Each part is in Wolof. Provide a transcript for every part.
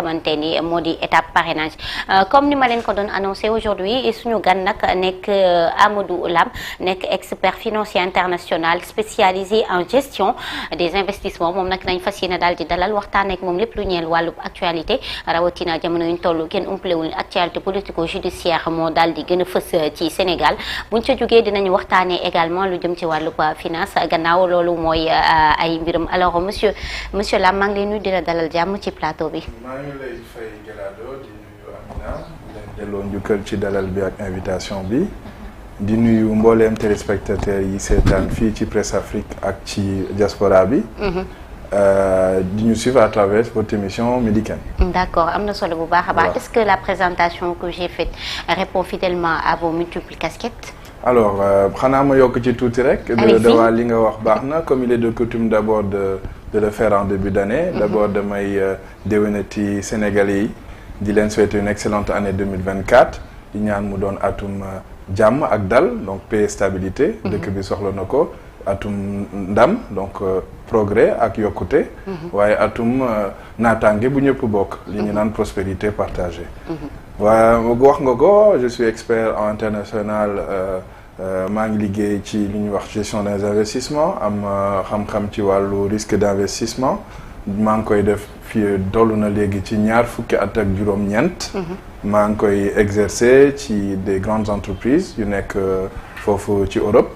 xamante ni moo di étape parrainage comme ni ma leen ko doon annoncé aujourd'hui suñu gan nag nekk Amadou Lam nekk expert financier international spécialisé en gestion des investissements moom nag nañ fas yéene daal di dalal waxtaan ak moom lépp lu ñeel wàllu actualité rawatina jamono yuñ toll kenn umpalewul actualité politico-judiciaire moo daal di gën a fës ci Sénégal buñ ca jógee dinañ waxtaanee également lu jëm ci wàllu finance gannaaw loolu mooy ay mbirum alors monsieur Lam maa ngi lay nuyu di la dalal jàmm ci plateau bi. maa ngi lay fay Gelado di nuyu Amina di leen delloo njukkal ci dalal bi ak invitation bi di nuyu mbooleem téléspectateurs yi seetaan fii ci Presse Afrique ak ci diaspora bi. di ñu suivre à travers votre émission Midi Ken. D'accord am na solo bu baax a baax. Est-ce que la présentation que j'ai faite répond fidèlement à vos multiples casquettes? Alors xanaa ma yokk ci tuuti rek. de waa li nga wax baax na comme il est de coutume d'abord de le faire en début d'année. D'abord damay déwénati Sénégalais yi di leen souhaiter une excellente année 2024 di ñaan mu doon atum jàmm ak dal donc paix et stabilité. dëkk bi soxla na ko atum ndam donc progrès ak yokkute. waaye atum naataange bu ñëpp bokk. li ñu naan prospérité partagée. waaw wax nga ko je suis expert en international maa ngi liggéey ci li ñuy wax gestion des investissements am xam-xam ci wàllu risque d'investissement maa ngi koy def fii dollu na léegi ci ñaar fukki at ak juróom-ñeent. maa ngi koy exercer ci des grandes entreprises yu nekk foofu ci Europe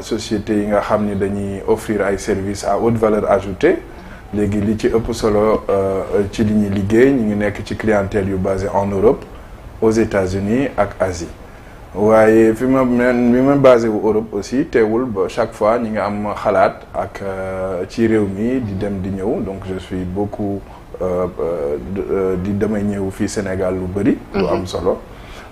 sociétés yi nga xam ni dañuy offrir ay services à haute valeur ajoutée. léegi li ci ëpp solo ci li ñuy liggéey ñu ngi nekk ci clientèle yu basé en Europe aux États-Unis ak Asie waaye fi ma basé wu Europe aussi teewul ba chaque fois ñi nga am xalaat ak ci réew mi di dem di ñëw donc je suis beaucoup damay ñëw fii Sénégal lu bëri. lu am solo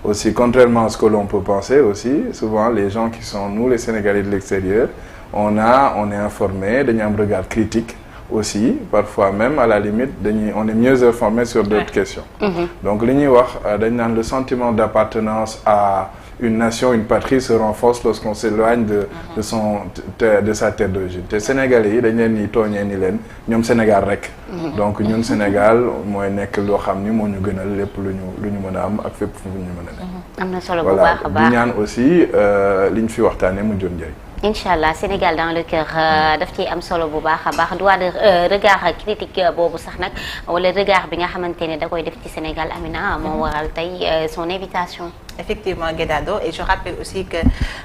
aussi contrairement à ce que l'on peut penser aussi souvent les gens qui sont nous les Sénégalais de l'extérieur on est informé dañu am regard critique. Aussi parfois même à la limite on est mieux informé sur d'autres questions. Donc li ñuy wax dañ naan le sentiment d'appartenance à une nation une patrie se renforce lorsqu'on s'éloigne de sa terre d'origine te Sénégalais yi dañ leen ni tooñee ni leen ñoom Sénégal rek. Donc ñun Sénégal mooy nekk loo xam ni moo ñu gënal lépp lu ñu mën a am ak fépp fu ñu mën a nekk. am na solo bu baax a baax di ñaan aussi li ñu fi waxtaanee mu jur njëriñ. Inch'Allah Sénégal dans le cœur daf ciy am solo bu baax a baax droit de regard critique boobu sax nag wala regard bi nga xamante ne da koy def ci Sénégal Amina moo waral tey son invitation. Effectivement Guédado et je rappelle aussi que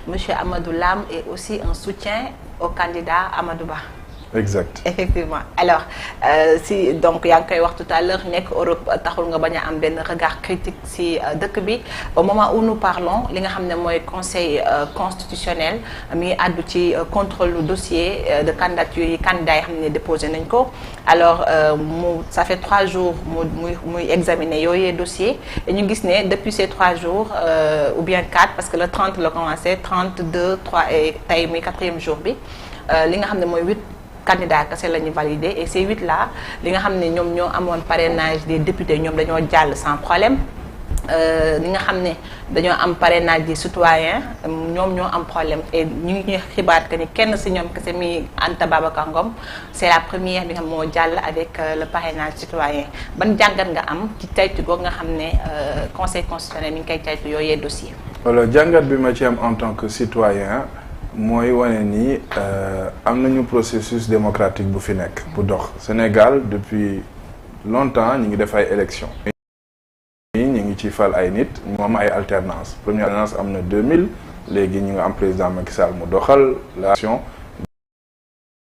monsieur Amadou Lam est aussi un soutien au candidat Amadou Ba. Exact. Effectivement alors si donc yaa ngi koy wax tout à l'heure nekk Europe taxul nga bañ a am benn regard critique si dëkk bi au moment où nous parlons li nga xam ne mooy conseil constitutionnel mi ngi àddu ci contrôle dossier de candidature yi candidats yi xam ne déposé nañ ko alors ça fait 3 jours muy examiner yooyee dossier et ñu gis ne depuis ces 3 jours ou bien 4 parce que le 30 la commencé 32 3 et tey muy 4e jour bi li nga xam ne mooy 8 candidats kese la ñu validé et ces 8 là li nga xam ne ñoom ñoo amoon parrainage des députés ñoom dañoo jàll sans problème li nga xam ne dañoo am parrainage des citoyens ñoom ñoo am problème et ñu ngi ñuy xibaar que ni kenn si ñoom kese mi Anta Babacar Ngom c'est la première bi nga xam moo jàll avec le parrainage citoyen ban jàngat nga am ci caytu googu nga xam ne conseil constitutionnel mi ngi koy caytu yooyee dossier. alors jàngat bi ma ci am en tant que citoyen mooy wane ni am nañu processus démocratique bu fi nekk bu dox Sénégal depuis longtemps ñu ngi def ay élections ñu ngi ci fal ay nit mu am ay alternance première alternance am na 2000 léegi ñu nga am président Macky Sall mu doxal la action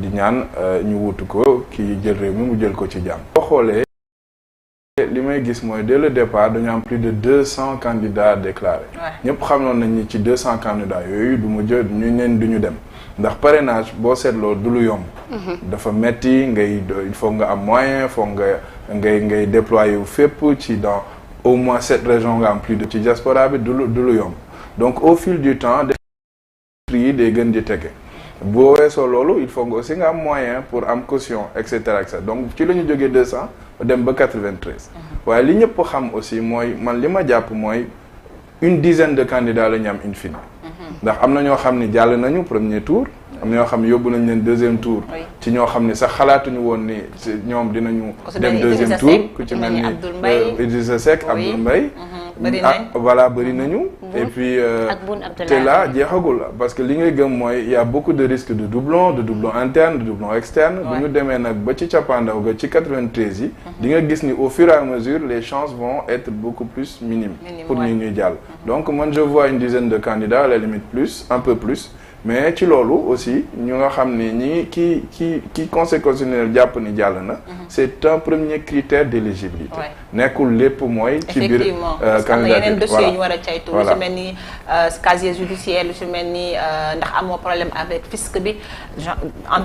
di ñaan ñu wutu ko ki jël réew mi mu jël ko ci jàmm boo xoolee li may gis mooy dès le départ dañu am plus de 200 candidats déclarés ñëpp xamoon nañ ni ci 200 candidats yooyu du mu jël ñu neen du ñu dem ndax parrainage boo seetloo du lu yomb dafa metti il faut nga am moyen faut ngay déployer wu fépp ci dans au moins 7 régions nga am plus de ci diaspora bi du lu yomb donc au fil du temps yi day gën di tege boo weesoo loolu il faut nga aussi nga am moyen pour am caution et cetera donc ci la ñu jógee 200 dem ba 93 waaye li ñëpp xam aussi mooy man li ma jàpp mooy une dizaine de candidats la ñu am in fine ndax am na ñoo xam ni jàll nañu premier tour am na ñoo xam ne yóbbu nañ leen deuxième tour ci ñoo xam ne sax xalaatuñu woon ni ñoom dinañu dem deuxième tour ku ci mel ni Idrissa Seck Abdoul Mbaye voilà bëri nañu et puis te là jeexagul parce que li ngay gëm mooy il y a beaucoup de risques de doublons interne de doublons externe bu ñu demee nag ba ci cappaandaw ga ci 93 yi di nga gis ni au fur et à mesure les chances vont être beaucoup plus minimes pour ñuy jàll donc man je vois une dizaine de candidats à la limite plus un peu plus mais ci loolu aussi ñu nga xam ni ñi ki conseil constitutionnel jàpp ni jàll na c'est un premier critère d'éligibilité nekkul lépp mooy ci biir candidature yeneen dossiers ñu war a caytu lu ci mel ni casier judiciaire lu ci mel ni ndax amoo problème avec fisc bi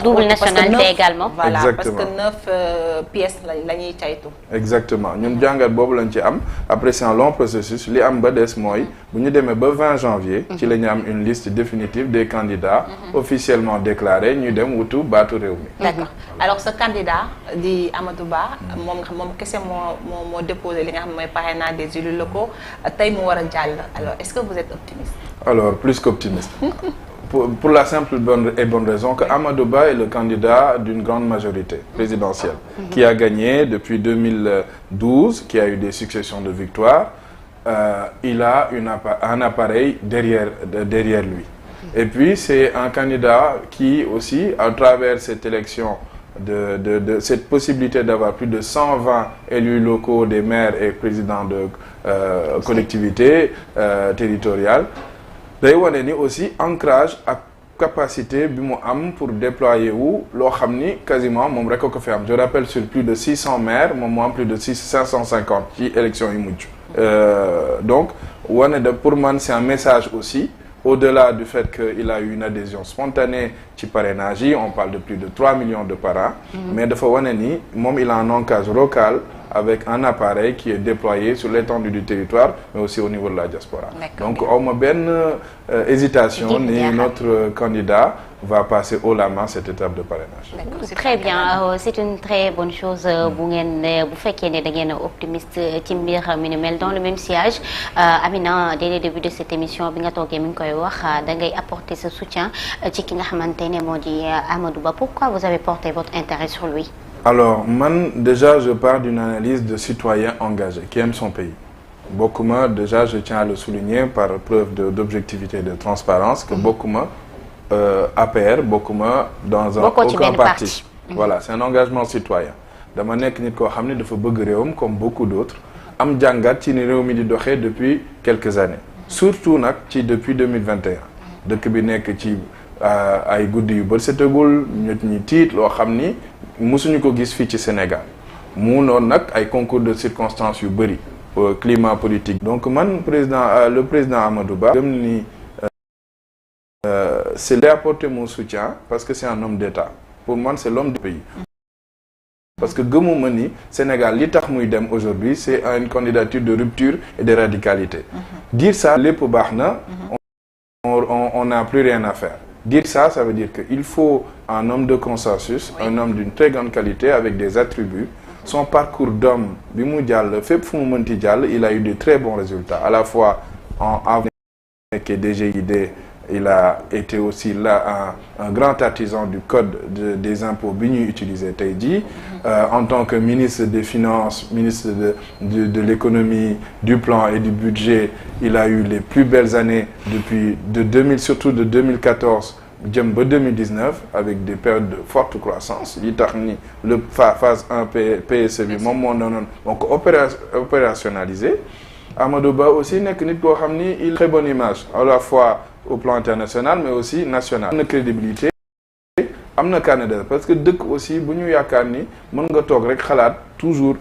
double nationalité également voilà parce que 9 pièces la ñuy caytu exactement ñun jàngat boobu lañ ci am après c'est un long processus li am ba des mooy bu ñu demee ba 20 janvier ci la ñu am une liste définitive des candidats officiellement déclarés ñu dem wutu baatu réew mi. D'accord alors ce candidat di Amadou Ba moom kese moo déposé li nga xam ne mooy parrainage des élus locaux tey mu war a jàll alors est-ce que vous êtes optimiste? Alors plus qu'optimiste. Pour la simple et bonne raison que Amadou Ba est le candidat d'une grande majorité présidentielle qui a gagné depuis 2012, qui a eu des successions de victoires. Il a un appareil derrière lui. Et puis c'est un candidat qui aussi, à travers cette élection, de cette possibilité d'avoir plus de 120 élus locaux, des maires et présidents de collectivités territoriales, day wane ni aussi ancrage ak capacité bi mu am pour déployer wu loo xam ni quasiment moom rek ko fi am. Je rappelle sur plus de 600 maires moom moo am plus de 550 ci élection yi mujj. Donc wane de pour man c'est un message aussi. Au-delà du fait qu'il a eu une adhésion spontanée ci parrainage yi, on parle de plus de 3 millions de parrains, mais dafa wane ni moom il a un ancrage local avec un appareil qui est déployé sur l'étendue du territoire, mais aussi au niveau de la diaspora. Donc awma benn hésitation ni notre candidat va passer haut la main cette étape de parrainage. Très bien, c'est une très bonne chose bu fekkee ne da ngeen optimiste ci mbir mi ni mel dans le même sillage. Amina, dès le début de cette émission bi nga toogee mi ngi koy wax da ngay apporter ce soutien ci ki nga xamante ne moo di Amadou Ba. Pourquoi vous avez porté votre intérêt sur lui? Alors man déjà je pars d'une analyse de citoyen engagé qui aime son pays. Bokkuma déjà je tiens à le souligner par preuve d'objectivité et de transparence que bokkuma APR bokkuma dans aucun parti. Voilà, c'est un engagement citoyen. Dama nekk nit koo xam ne dafa bëgg réewam comme beaucoup d'autres am jàngat ci ni réew mi di doxee depuis quelques années. Surtout nag ci depuis 2021. Dëkk bi nekk ci ay guddi yu bët setagul ñut ñi tiit loo xam ni musuñu ko gis fii ci Sénégal mu noonu nag ay concours de circonstances yu bëri climat politique. Donc man le président Amadou Ba gëm ni c'est d'apporter mon soutien parce que c'est un homme d'État. Pour moi c'est l'homme du pays. Parce que gëmuma ni Sénégal li tax muy dem aujourd'hui c'est une candidature de rupture et de radicalité. Dire ça lépp baax na on n'a plus rien à faire. Dire ça veut dire qu'il faut un homme de consensus, un homme d'une très grande qualité avec des attributs. Son parcours d'homme bi mu jàll fépp fu mu mënti jàll il a eu de très bons résultats à la fois en avec DGID. Il a été aussi là un grand artisan du code des impôts bi ñuy utiliser tey jii en tant que ministre des Finances, ministre de l'économie, du plan et du budget. Il a eu les plus belles années surtout de 2014 jëm ba 2019 avec des périodes de forte croissance yi tax ni le phase 1 PSE bi moom moo doonoon donc opérationnalisé. Amadou Ba aussi nekk nit koo xam ni il a très bonne image à la fois au plan international mais aussi national. Am na crédibilité am na candidat parce que dëkk aussi bu ñu yaakaar ni mën nga toog rek xalaat toujours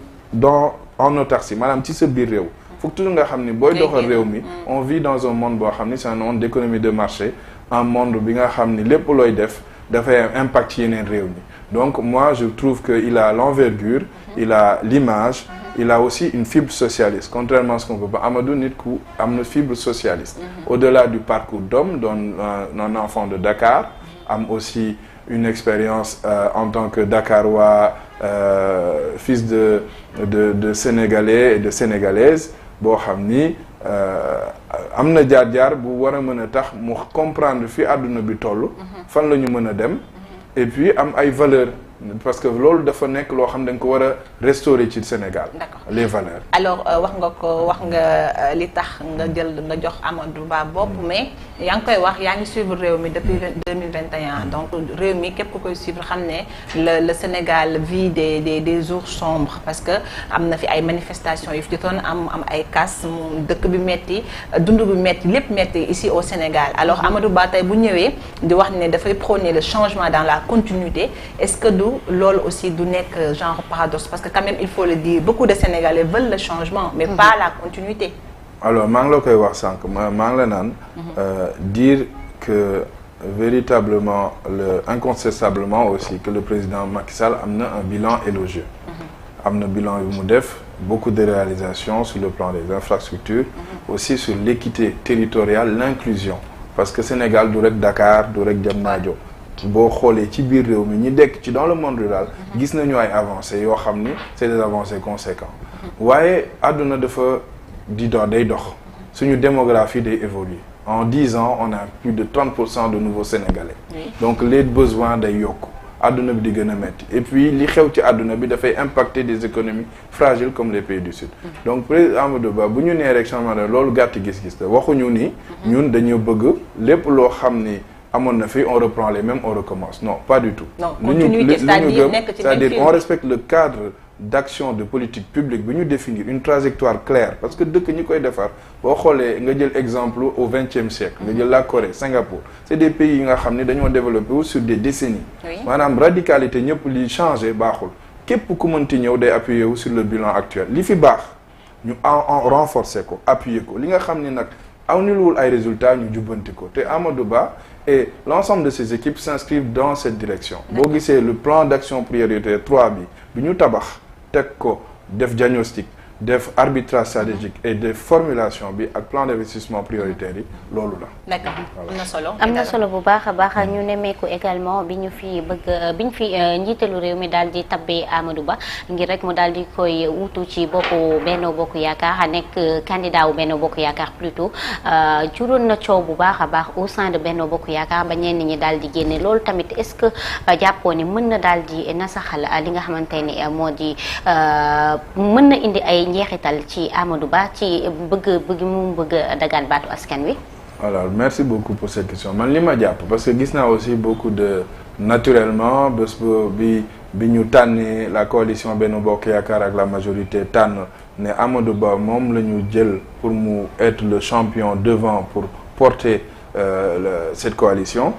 en autarcie maanaam ci sa biir réew. Faut toujours nga xam ni booy doxal réew mi on vit dans un monde boo xam ni c'est un monde d'économie de marché un monde bi nga xam ni lépp looy def dafay am impact ci yeneen réew mi. Donc moi je trouve que il a l'envergure, il a l'image. Il a aussi une fibre socialiste, contrairement à ce qu'on peut pas. Amadou nit ku am na fibre socialiste. Au-delà du parcours d'homme d'un enfant de Dakar, am aussi une expérience en tant que Dakarois, fils de Sénégalais et de Sénégalaises, boo xam ni am na jaar-jaar bu war a mën a tax mu comprendre fi àdduna bi toll. fan la ñu mën a dem. et puis am ay valeurs. parce que loolu dafa nekk loo xam ne dañ ko war a restaurer ci Sénégal. D'accord. Les valeurs. alors wax nga li tax nga jox Amadou Ba bopp mais yaa ngi koy wax yaa ngi suivre réew mi depuis 2021 donc réew mi képp ku koy suivre xam ne le Sénégal vit des jours sombres parce que am na fi ay manifestations yu fi jotoon am ay casse mu dëkk bi metti dund bi metti lépp metti ici au Sénégal alors Amadou Ba tey bu ñëwee di wax ne dafay prôner le changement dans la continuité est-ce que loolu aussi du nekk genre paradoxe parce que quand même il faut le dire beaucoup de Sénégalais veulent le changement mais pas la continuité. alors maa ngi la koy wax sànq maa ngi la naan dire que véritablement incontestablement aussi que le président Macky Sall am na un bilan élogieux. am na bilan yu mu def beaucoup de réalisations sur le plan des infrastructures. aussi sur l'équité territoriale l'inclusion parce que Sénégal du rek Dakar du rek Diamniadio boo xoolee ci biir réew mi ñi dekk ci dans le monde rural gis nañu ay avancées yoo xam ni c'est des avancées conséquentes waaye àdduna dafa day dox suñu démographie day évoluer en 10 ans on a plus de 30% de nouveaux Sénégalais donc les besoins day yokk àdduna bi di gën a metti et puis li xew ci àdduna bi dafay impacter des économies fragiles comme les pays du Sud donc président Amadou Ba bu ñu nee rek changement de loolu gàtt gis-gis la waxuñu ni ñun dañu bëgg lépp loo xam ni amoon na fi on reprend les mêmes on recommence non pas du tout. non continuité c'est-à-dire on respecte le cadre d'action de politique publique bi ñu définir une trajectoire claire parce que dëkk ñi koy defar boo xoolee nga jël exemple au XXe siècle nga jël la Corée Singapour c'est des pays yi nga xam ne dañoo développé wu sur des décennies maanaam radicalité ñëpp li changé baaxul képp ku mënti ñëw day appuyer wu sur le bilan actuel li fi baax ñu en renforcer ko appuyer ko li nga xam ne nag aw niluwul ay résultats ñu jubbanti ko te Amadou Ba et l'ensemble de ces équipes s'inscrivent dans cette direction boo gisee le plan d'action prioritaire 3 bi ñu tabax teg ko def diagnostic def arbitrage stratégique et def formulation bi ak plan d'investissement prioritaire yi loolu la. d'accord am na solo bu baax a baax ñu nemmeeku également bi ñu fi njiitalu réew mi daal di tabbee Amadou Ba ngir rek mu daal di koy wutu ci boppu Benno Bokk Yaakaar nekk candidat wu Benno Bokk Yaakaar plutôt juróon na coow bu baax a baax au sein de Benno Bokk Yaakaar ba ñenn ñi daal di génne loolu tamit est-ce que jàppoo ni mën na daal di nasaxal li nga xamante ni moo di mën na indi ay njeexital ci Amadou Ba ci bëgg mu bëgg dagaan baatu askan wi. alors merci beaucoup pour cette question man li ma jàpp parce que gis naa aussi beaucoup de naturellement bés bi ñu tànnee la coalition Benno Bokk Yaakaar ak la majorité tànn ne Amadou Ba moom la ñu jël pour mu être le champion devant pour porter cette coalition.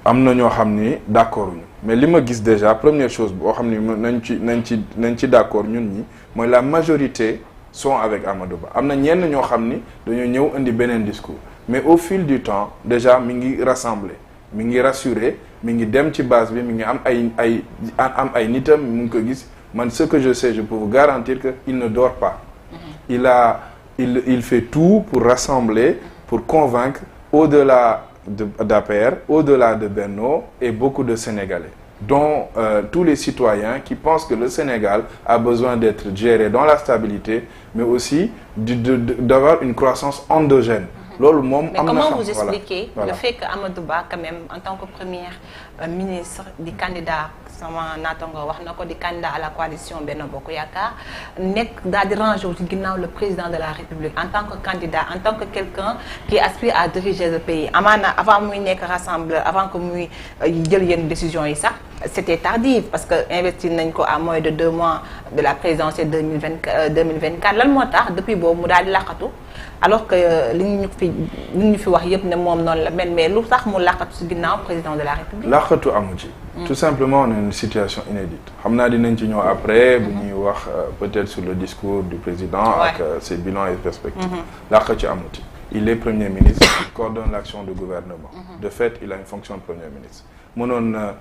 am na ñoo xam ni d'accord ñu mais li ma gis déjà première chose boo xam ni nañ ci d'accord ñun ñi mooy la majorité sont avec Amadou Ba am na ñenn ñoo xam ni dañoo ñëw indi beneen discours mais au fil du temps déjà mi ngi rassembler mi ngi rassurer mi ngi dem ci base bi mi ngi am ay nitam mu ngi ko gis man ce que je sais je peux vous garantir que il ne dort pas il fait tout pour rassembler pour convaincre au-delà d'APR, au-delà de Benno et beaucoup de Sénégalais dont tous les citoyens qui pensent que le Sénégal a besoin d'être géré dans la stabilité mais aussi d'avoir une croissance endogène. loolu moom am na mais comment vous expliquez le fait que Amadou Ba quand même en tant que premier ministre di candidat sama naatango wax na ko di candidat à la coalition Benno Bokk Yaakaar nekk daal di ranger wu ci ginnaaw le président de la République en tant que candidat en tant que quelqu'un qui aspire à diriger le pays amaana avant muy nekk rassembleur avant que muy jël yenn décisions yi sax c'était tardif parce que investir nañ ko à moins de 2 mois de la présidentielle 2024 lan moo tax depuis boobu mu daal di laqatu alors que li ñu fi wax yëpp ne moom noonu la mel mais lu tax mu laqatu ci ginnaaw président de la République. laqatu amu ci. tout simplement on est une situation inédite xam naa dinañ ci ñëw après bu ñuy wax peut-être sur le discours du président ak ses bilans et perspectives. laqatu amu ci. il est premier ministre il coordonne l'action du gouvernement. de fait il a une fonction de premier ministre mënoon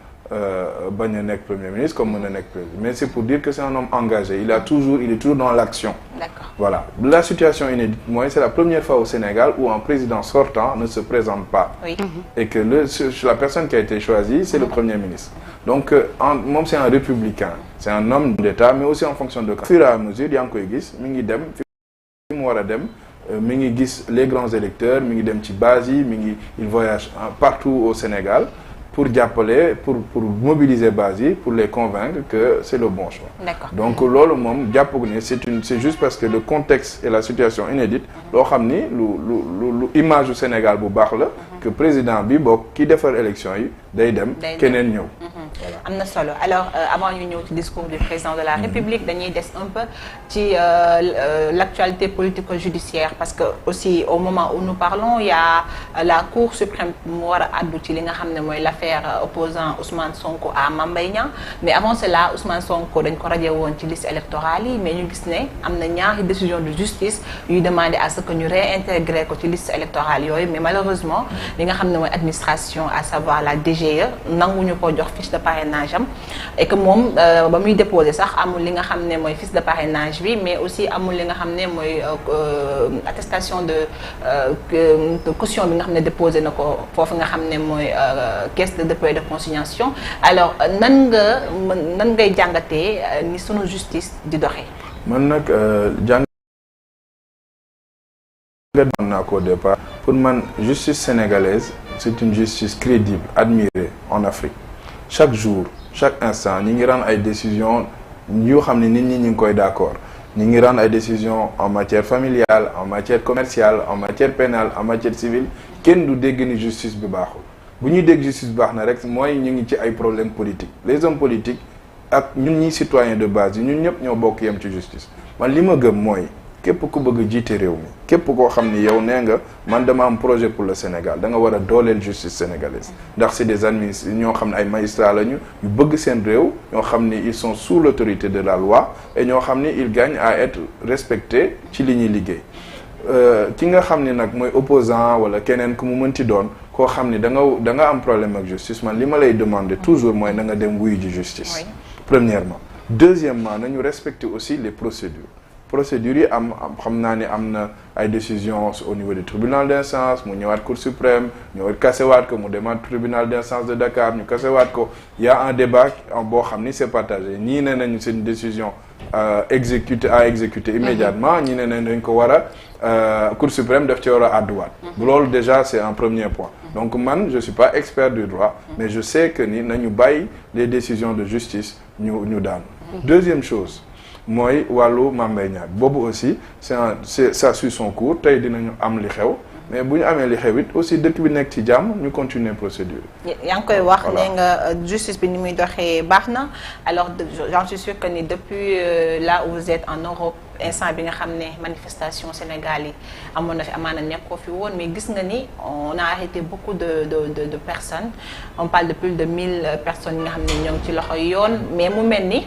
bañ a nekk premier ministre comme mën a nekk président mais c'est pour dire que c'est un homme engagé il est toujours dans l'action. D'accord. Voilà la situation inédite mooy c'est la première fois au Sénégal où un président sortant ne se présente pas. Oui. Et que la personne qui a été choisie c'est le premier ministre. Donc moom c'est un républicain c'est un homme d'État mais aussi en fonction de. au fur et à mesure yaa ngi koy gis mi ngi dem fi mu war a dem mi ngi gis les grands électeurs mi ngi dem ci base yi il voyage partout au Sénégal pour jàppale pour mobiliser base yi pour les convaincre que c'est le bon choix. D'accord. Donc loolu moom jàpp ne c'est juste parce que le contexte et la situation inédite loo xam ni lu image du Sénégal bu baax la que président bi bokk ki defar élection yi day dem keneen ñëw. Voilà. Am na solo alors avant ñu ñëw ci discours du président de la République dañuy des un peu ci l'actualité politico-judiciaire parce que aussi au moment où nous parlons il y a la Cour suprême mu war a addu ci li nga xam ne mooy l'affaire opposant Ousmane Sonko à Mame Mbaye Niang mais avant cela Ousmane Sonko dañ ko radié woon ci liste électorale yi mais ñu gis ne am na ñaari décision de justice yuy demander à ce que ñu réintégrer ko ci liste électorale yooyu mais malheureusement li nga xam ne mooy administration à savoir la DGE nanguñu ko jox fiche de parrainage am et que moom ba muy déposé sax amul li nga xam ne mooy fiche de parrainage bi mais aussi amul li nga xam ne mooy attestation de caution bi nga xam ne déposé na ko foofu nga xam ne mooy caisse de dépôt et de consignation alors nan ngay jàngatee ni sunu justice di doxee. man nag jàngat naa ko au départ pour man justice sénégalaise c'est une justice crédible admirée en Afrique chaque jour chaque instant ñi ngi rendre ay décisions yoo xam ne nit ñi ngi koy d'accord ñi ngi rendre ay décisions en matière familiale en matière commerciale en matière pénale en matière civile kenn du dégg ni justice bi baaxul bu ñuy dégg justice bi baax na rek mooy ñu ngi ci ay problèmes politiques les hommes politiques ak ñun ñi citoyens de base yi ñun ñëpp ñoo bokk yem ci justice man li ma gëm mooy képp ku bëgg jiite réew mi képp koo xam ni yow nee nga man dama am projet pour le Sénégal da nga war a dooleel justice sénégalaise ndax c'est des administrés ñoo xam ne ay magistrats lañu yu bëgg seen réew ñoo xam ni ils sont sous l'autorité de la loi et ñoo xam ni ils gagnent à être respectés ci li ñuy liggéey ki nga xam ni nag mooy opposant wala keneen ku mu mënti doon koo xam ni da nga am problème ak justice man li ma lay demander toujours mooy na nga dem wuyu ji justice. Oui. Premièrement. Deuxièmement nañu respecter aussi les procédures yi xam naa ni am na ay décisions au niveau du tribunal d'instance mu ñëwaat cour suprême ñëwaat kasewaat ko mu demaat tribunal d'instance de Dakar ñu kasewaat ko il y a un débat boo xam ni c'est partagé ñii ne nañu c'est une décision à exécuter immédiatement ñii ne nañ dañ ko war a cour suprême daf ci war a àdduwaat loolu déjà c'est un premier point donc man je suis pas expert du droit mais je sais que ni nañu bàyyi les décisions de justice ñu daan deuxième chose mooy wàllu Mame Mbaye Niang boobu aussi ça suit son cours tey dinañu am li xew mais bu ñu amee li xew it aussi dëkk bi nekk ci jàmm ñu continuer procédure yaa ngi koy wax ne nga justice bi ni muy doxee baax na alors j'en suis sûr que ni depuis là où vous êtes en Europe instant bi nga xam ne manifestation Sénégal yi amoon na fi amaana nekkoo fi woon mais gis nga ni on a arrêté beaucoup de personnes on parle de plus de 1000 personnes yi nga xam ne ñoo ngi ci loxo yoon mais mu mel ni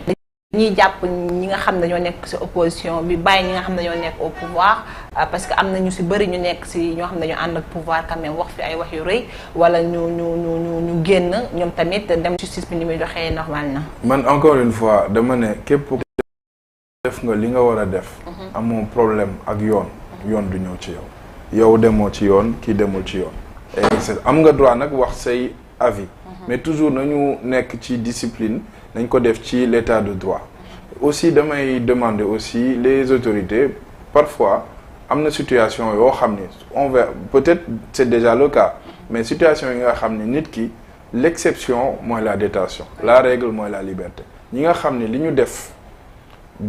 ñiy jàpp ñi nga xam ne ñoo nekk ci opposition bi bàyyi ñi nga xam ne ñoo nekk au pouvoir parce que am na ñu ci bëri ñu nekk ci ñoo xam ne ñoo ànd ak pouvoir quand même wax fi ay wax yu rëy wala ñu génn ñoom tamit dem justice bi ni muy doxee normal na. man encore une fois dama ne képp def nga li nga war a def. amoo problème ak yoon du ñëw ci yow demoo ci yoon kii demul ci yoon. et am nga droit nag wax say avis. mais toujours nañu nekk ci discipline. nañ ko def ci l'état de droit aussi damay demander aussi les autorités parfois am na situation yoo xam ni on va peut-être c'est déjà le cas mais situation yi nga xam ni nit ki l'exception mooy la détention la règle mooy la liberté ñi nga xam ni li ñu def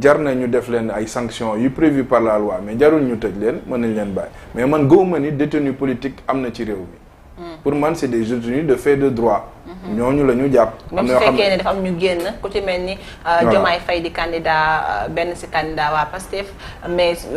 jar na ñu def leen ay sanctions yu prévues par la loi mais jarul ñu tëj leen mën nañ leen bàyyi mais man gëwuma ni détenu politique am na ci réew mi pour man c'est des détenus de fait de droit ñooñu la ñu jàpp. même su fekkee ne dafa am ñu génn ku ci mel ni. Diomaye Faye di candidat benn ci candidat waa Pastef mais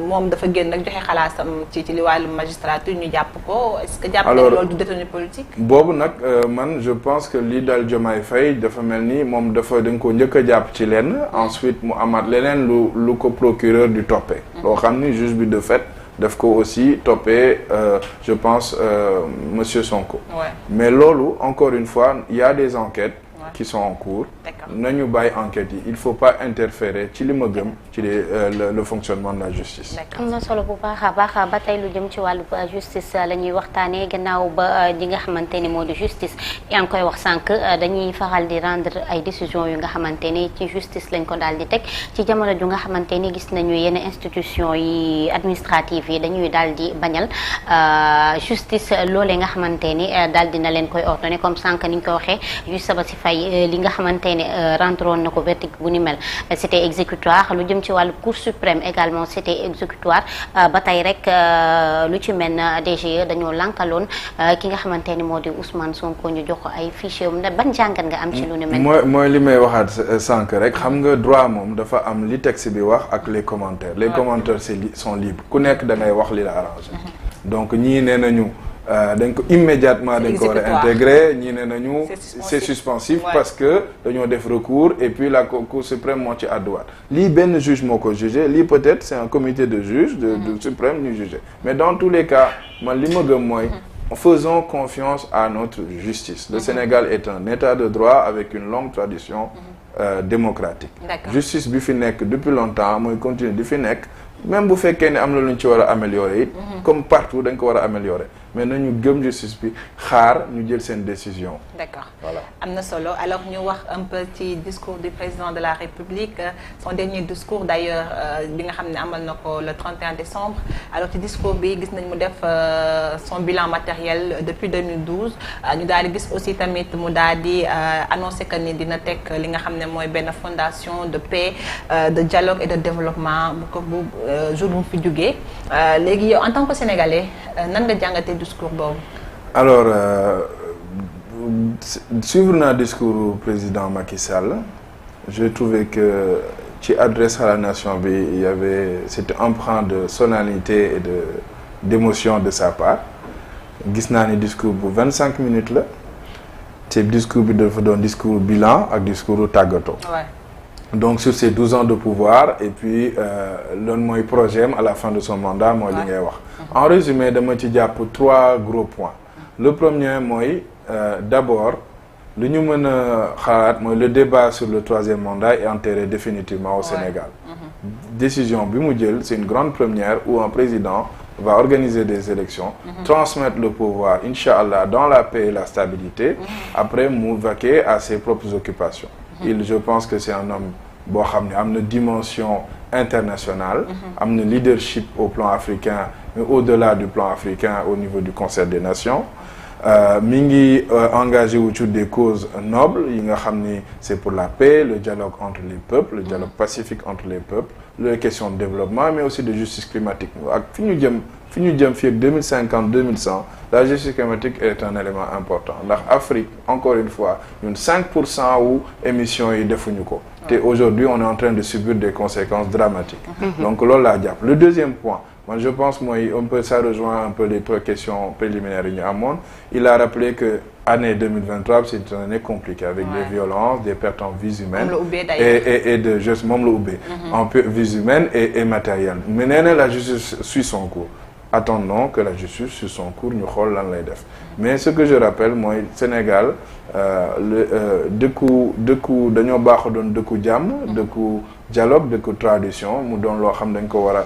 moom dafa génn nag joxe xalaatam ci li wàllu magistrature ñu jàpp ko est-ce que. jàpp nañ loolu du détenu politique. boobu nag man je pense que li dal Diomaye Faye dafa mel ni moom dañ ko njëkk a jàpp ci lenn ensuite mu amaat leneen lu ko procureur di toppee. loo xam ni juge bi de fait. daf ko aussi toppee je pense monsieur Sonko. Ouais. Mais loolu encore une fois il y a des enquêtes. Ouais. qui sont en cours. nañu bàyyi enquête yi il faut pas interférer ci li ma gëm ci le fonctionnement de la justice. am na solo bu baax a baax ba tey lu jëm ci wàllu justice la ñuy waxtaanee gannaaw ba li nga xamante ni moo di justice yaa ngi koy wax sànq dañuy faral di rendre ay décisions yu nga xamante ni ci justice lañ ko daal di teg ci jamono ju nga xamante ni gis nañu yenn institution yi administrative yi dañuy daal di bañal justice loolee nga xamante ni daal dina leen koy ordonné comme sànq ni ñu ko waxee juge Sabassy Faye li nga xamante ni rentré woon na ko verdict bu ni mel c'était exécutoire lu jëm ci wàllu cour suprême également c'était exécutoire ba tey rek lu ci mel na DGE dañoo lankaloon ki nga xamante ni moo di Ousmane Sonko ñu jox ko ay fichier ban jàngat nga am ci lu ni mel. mooy li may waxaat sànq rek xam nga droit moom dafa am li texte bi wax ak les commentaires les commentaires sont libres ku nekk da ngay wax li la arrangé donc ñii nee nañu dañ ko immédiatement dañ ko war a intégrer ñii ne nañu c'est suspensif parce que dañoo def recours et puis la Cour suprême moo ci àdduwaat lii benn juge moo ko jugé lii peut-être c'est un comité de juges de suprême ñu jugé mais dans tous les cas man li ma gëm mooy faisons confiance à notre justice le Sénégal est un état de droit avec une longue tradition démocratique justice bi fi nekk depuis longtemps mooy continuer di fi nekk même bu fekkee ne am na lu ñu ci war a améliorer it comme partout dañ ko war a améliorer mais nañu gëm justice bi xaar ñu jël seen décision. D'accord. Voilà. am na solo alors ñu wax un peu ci discours du président de la République son dernier discours d'ailleurs bi nga xam ne amal na ko le 31 décembre alors ci discours bi gis nañ mu def son bilan matériel depuis 2012 ñu daal di gis aussi tamit mu daal di annoncé que ni dina teg li nga xam ne mooy benn fondation de paix de dialogue et de développement bu ko bu jour bu mu fi jógee léegi yow en tant que sénégalais nan nga jàngatee discours boobu. alors suivre naa discours président Macky Sall j'ai trouvé que ci adresse à la nation bi il y avait c'était empreint de solennité et d'émotion de sa part gis naa ni discours bu 25 minutes la te discours bi dafa doon discours bilan ak discours tàggatoo. donc sur ces 12 ans de pouvoir et puis loolu mooy projet am à la fin de son mandat mooy li ngay wax en résumé dama ci jàpp 3 gros points le premier mooy d'abord lu ñu mën a xalaat mooy le débat sur le 3e mandat est enterré définitivement au Sénégal décision bi mu jël c'est une grande première où un président va organiser des élections transmettre le pouvoir inchallah dans la paix et la stabilité après mu vaquer à ses propres occupations je pense que c'est un homme boo xam ne am na dimension internationale am na leadership au plan africain mais au-delà du plan africain au niveau du Concert des Nations mi ngi engagé wu ci des causes nobles yi nga xam ni c'est pour la paix le dialogue entre les peuples le dialogue pacifique entre les peuples les questions de développement mais aussi de justice climatique ak fi ñu jëm fii ak 2050 2100 la justice climatique est un élément important ndax Afrique encore une fois ñun 5% wu émissions yi defuñu ko te aujourd'hui on est en train de subir des conséquences dramatiques donc loolu laa jàpp le deuxième point moi je pense mooy ça rejoint un peu les questions préliminaires yi ñu amoon il a rappelé que année 2023 c'est une année compliquée avec des violences des pertes en vies humaines et de juste moom la ubbee en vies humaines et matérielles mais nee na la justice suit son cours attendons que la justice suit son cours ñu xool lan lay def mais ce que je rappelle mooy Sénégal dëkku dañoo baax doon dëkku jàmm dëkku dialogue dëkku tradition mu doon loo xam dañ ko war a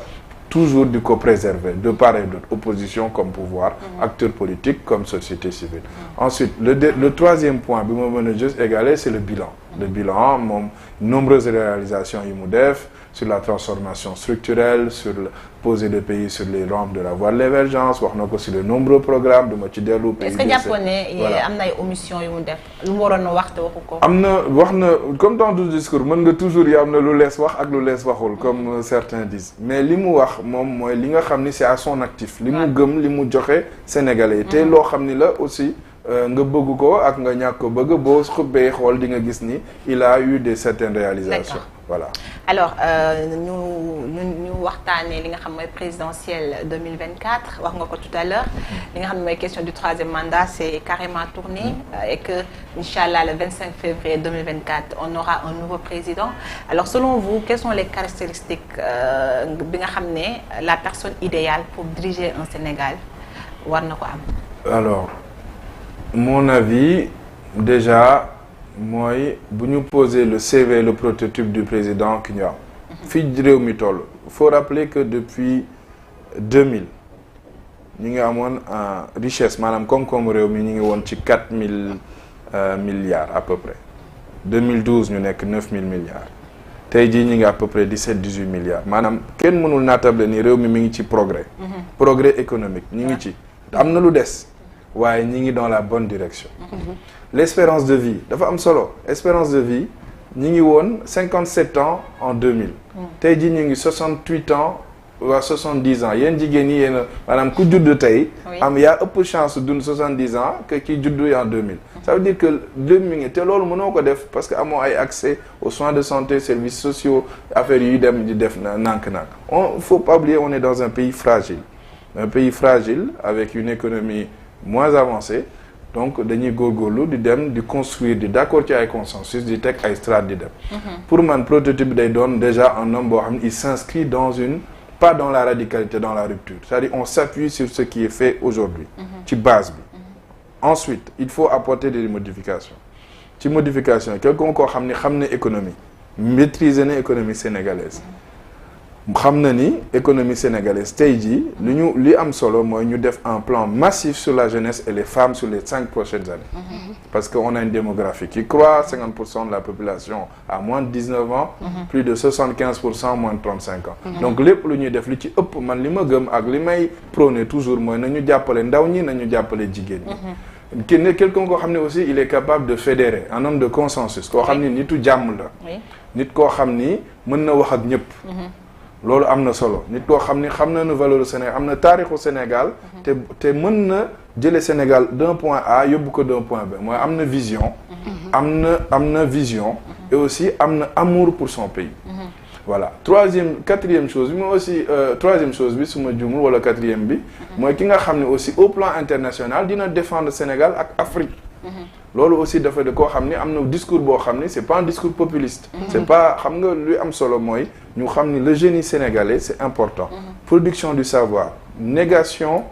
toujours di ko préserver de part et d'autre opposition comme pouvoir acteurs politiques comme société civile ensuite le troisième point bi ma mën a juste égaler c'est le bilan moom nombreuses réalisations yi mu def sur la transformation structurelle sur le poser le pays sur les rampes de la voie de l'émergence wax na ko sur les nombreux programmes duma ci dellu est-ce que jàppoon ne am na ay omissions yu mu def lu mu waroon a wax te waxu ko am na wax na comme dans tout discours mën nga toujours yi am na lu lees wax ak lu lees waxul comme certains disent mais li mu wax moom mooy li nga xam ni c'est à son actif li mu gëm li mu joxe Sénégalais te loo xam ni la aussi nga bëgg ko ak nga ñàkk ko bëgg boo xubbee xool di nga gis ni il a eu certaines réalisations voilà alors ñu waxtaanee li nga xam mooy présidentielle 2024 wax nga ko tout à l'heure li nga xam ne mooy question du 3e mandat c'est carrément tourné et que inchallah le 25 février 2024 on aura un nouveau président alors selon vous quelles sont les caractéristiques bi nga xam ne la personne idéale pour diriger un Sénégal war na ko am alors mon avis déjà mooy bu ñu poser le CV le prototype du président ki ñu am. fii réew mi toll. il faut rappeler que depuis 2000 ñu ngi amoon richesse maanaam koom-koomu réew mi ñu ngi woon ci 4000 milliards à peu près 2012 ñu nekk 9000 milliards tey jii ñu ngi à peu près 17-18 milliards maanaam kenn mënul naatable ni réew mi ngi ci progrès. progrès économique ñu ngi ci am na lu des waaye ñu ngi dans la bonne direction. L'espérance de vie dafa am solo espérance de vie ñu ngi woon 57 ans en 2000. tey jii ñu ngi 68 ans. waa 70 ans yéen jigéen ñi yéen a maanaam ku judd tey. yaa ëpp chance dund 70 ans que ki judd en 2000. ça veut dire que 2000 te loolu mënoo ko def parce que amoo ay accès aux soins de santé services sociaux affaires yu dem di def nànk-nànk. faut pas oublier on est dans un pays fragile avec une économie moins avancée donc dañuy góorgóorlu di dem di construire di d'accord ci ay consensus di teg ay strates di dem. pour man prototype day doon déjà un homme boo xam ne il s'inscrit pas dans la radicalité, dans la rupture. C'est-à-dire on s'appuie sur ce qui est fait aujourd'hui. ci base bi. Ensuite, il faut apporter des modifications. ci modification quelqu'un koo xam ne économie maîtriser na économie sénégalaise. xam na ni économie sénégalaise tey jii li am solo mooy ñu def un plan massif sur la jeunesse et les femmes sur les 5 prochaines années. Parce qu'on a une démographie qui croît, 50% de la population a moins de 19 ans, plus de 75% moins de 35 ans. Donc lépp lu ñuy def li ci ëpp man li ma gëm ak li may prôner toujours mooy nañu jàppale ndaw ñi nañu jàppale jigéen ñi. Quelqu'un koo xam ne aussi il est capable de fédérer, un homme de consensus koo xam ni nitu jàmm la. nit koo xam ni mën na wax ak ñëpp. loolu am na solo nit koo xam ni xam na nu valeur Sénégal am na taarixu Sénégal te mën na jële Sénégal d'un point A yóbbu ko d'un point B mooy am na vision am na vision et aussi am na amour pour son pays voilà quatrième chose bi mooy aussi troisième chose bi su ma juumul wala quatrième bi mooy ki nga xam ne aussi au plan international dina défendre Sénégal ak Afrique loolu aussi dafa de koo xam ni am na discours boo xam ni c'est pas un discours populiste c'est pas xam nga luy am solo mooy ñu xam ni le génie sénégalais c'est important production du savoir négation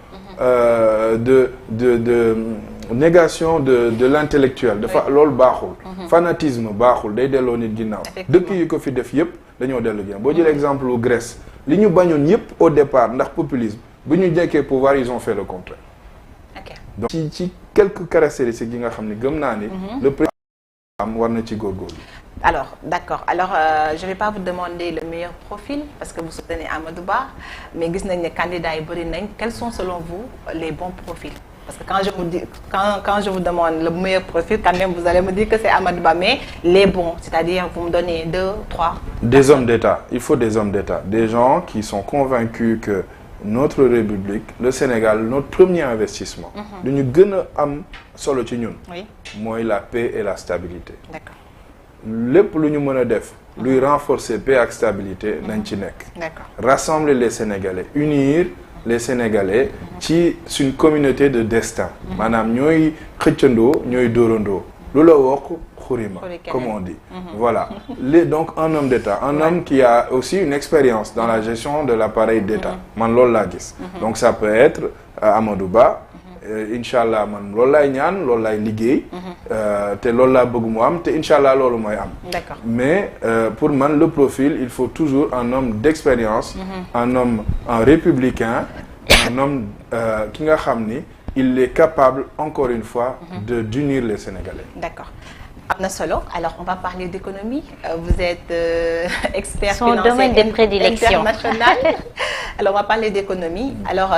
négation de l'intellectuel dafa loolu baaxul fanatisme baaxul day delloo nit ginnaaw dëkk yi ko fi def yépp dañoo dellu ginnaaw boo jëlee exemple u Grèce li ñu bañoon yépp au départ ndax populisme bu ñu jekkee pouvoir ils ont fait le contraire donc ci quelques caractéristiques yi nga xam ne gëm naa ni le président am war na ci góorgóorlu. Alors d'accord je vais pas vous demander le meilleur profil parce que vous soutenez Amadou Ba mais gis nañ ne candidats yi bëri nañ quels sont selon vous les bons profils parce que quand je vous demande le meilleur profil quand même vous allez me dire que c'est Amadou Ba mais les bons c'est-à-dire vous me donnez 2, 3 des hommes d'État il faut des hommes d'État des gens qui sont convaincus que notre République le Sénégal notre premier investissement lu ñu gën a am solo ci ñun mooy la paix et la stabilité d'accord lépp lu ñu mën a def luy renforcer paix ak stabilité nañ ci nekk rassembler les Sénégalais unir les Sénégalais ci une communauté de destin maanaam ñooy xëccandoo ñooy dóorandoo lu la wokk xurima comme on dit voilà donc un homme d'État un homme qui a aussi une expérience dans la gestion de l'appareil d'État man loolu laa gis donc ça peut être Amadou Ba Inch'Allah man loolu laay ñaan loolu laay liggéey te loolu laa bëgg mu am te Inch'Allah loolu mooy am mais pour man le profil il faut toujours un homme d'expérience un républicain un homme ki nga xam ni il est capable encore une fois d'unir les Sénégalais. D'accord. am na solo alors on va parler d'économie vous êtes expert son domaine de prédilection international alors on va parler d'économie alors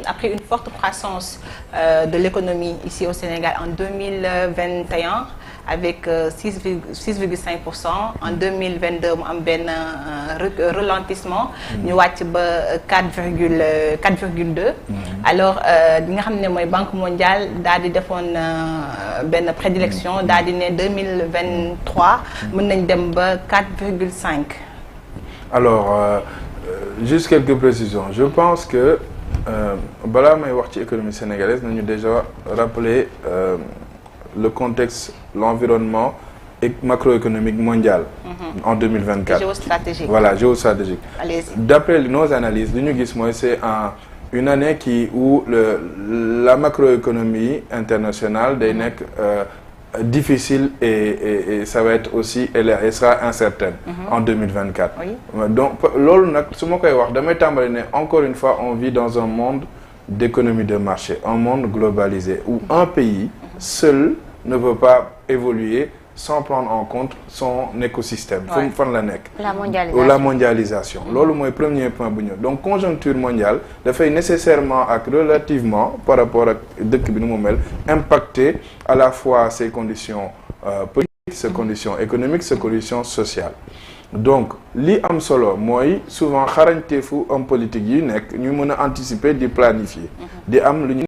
après une forte croissance de l'économie ici au Sénégal en 2021 avec 6,5% en 2022 mu am benn ralentissement ñu wàcc ba 4,2 alors li nga xam ne mooy Banque mondiale daal di defoon benn prédilection daal di ne 2023 mën nañ dem ba 4,5 alors juste quelques précisions je pense que balaa may wax ci économie sénégalaise nañu déjà rappeler le contexte l'environnement macroéconomique mondial en 2024 géostratégique voilà géostratégique d'après nos analyses li ñu gis mooy c'est une année où la macroéconomie internationale day nekk difficile et ça va être aussi elle sera incertaine en 2024. Oui. Donc loolu nag su ma koy wax damay tàmbali ne encore une fois on vit dans un monde d'économie de marché, un monde globalisé où un pays seul ne peut pas évoluer sans prendre en compte son écosystème. fu fan la nekk. La mondialisation. Loolu mooy premier point bu ñëw donc conjoncture mondiale dafay nécessairement ak relativement par rapport ak dëkk bi nu mu mel impacter à la fois ses conditions politiques, ses conditions économiques, ses conditions sociales. Donc li am solo mooy souvent xarañteefu homme politique yi nekk ñu mën a anticiper di planifier. di am lu ñu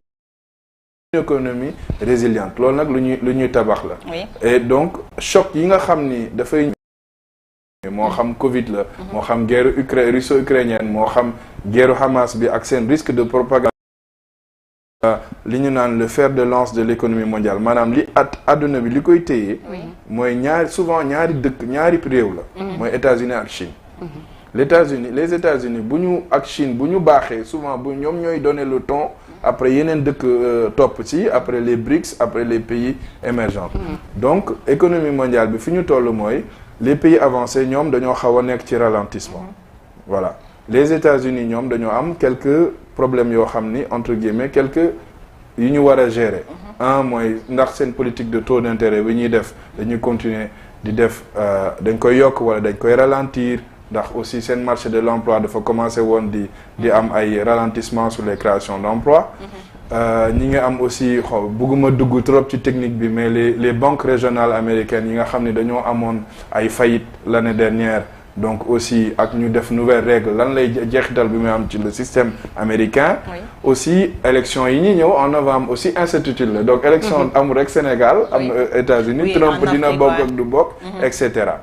économie résiliente loolu nag lu ñuy tabax la. Et donc choc yi nga xam ni dafay moo xam Covid la. moo xam guerre russo-ukrainienne moo xam guerre Hamas bi ak seen risque de propagande. li ñu naan le fer de lance de l'économie mondiale maanaam li adduna bi li koy téye. mooy souvent ñaari dëkk ñaari réew la. mooy États-Unis ak Chine. les États-Unis bu ñu ak Chine bu ñu baaxee souvent bu ñoom ñooy donner le ton. Après yeneen dëkk topp ci après les BRICS après les pays émergents. Donc économie mondiale bi fi ñu toll mooy les pays avancés ñoom dañoo xaw a nekk ci ralentissement. Voilà les États-Unis ñoom dañoo am quelques problèmes yoo xam ni entre guillemets quelques yu ñu war a gérer. Un mooy ndax seen politique de taux d'intérêt bi ñuy def dañuy continuer di def dañ koy yokk wala dañ koy ralentir. ndax aussi seen marché de l'emploi dafa commencé woon di am ay ralentissement sur les créations d'emplois. ñi nga am aussi bëgguma dugg trop ci technique bi mais les banques régionales américaines yi nga xam ne dañoo amoon ay faillite l'année dernière donc aussi ak ñu def nouvelle règle lan lay jeexital bi muy am ci le système américain. aussi élection yi ñi ñëw en novembre aussi incertitude la donc élection amul rek Sénégal am États-Unis Trump dina bokk ak du bokk et cetera.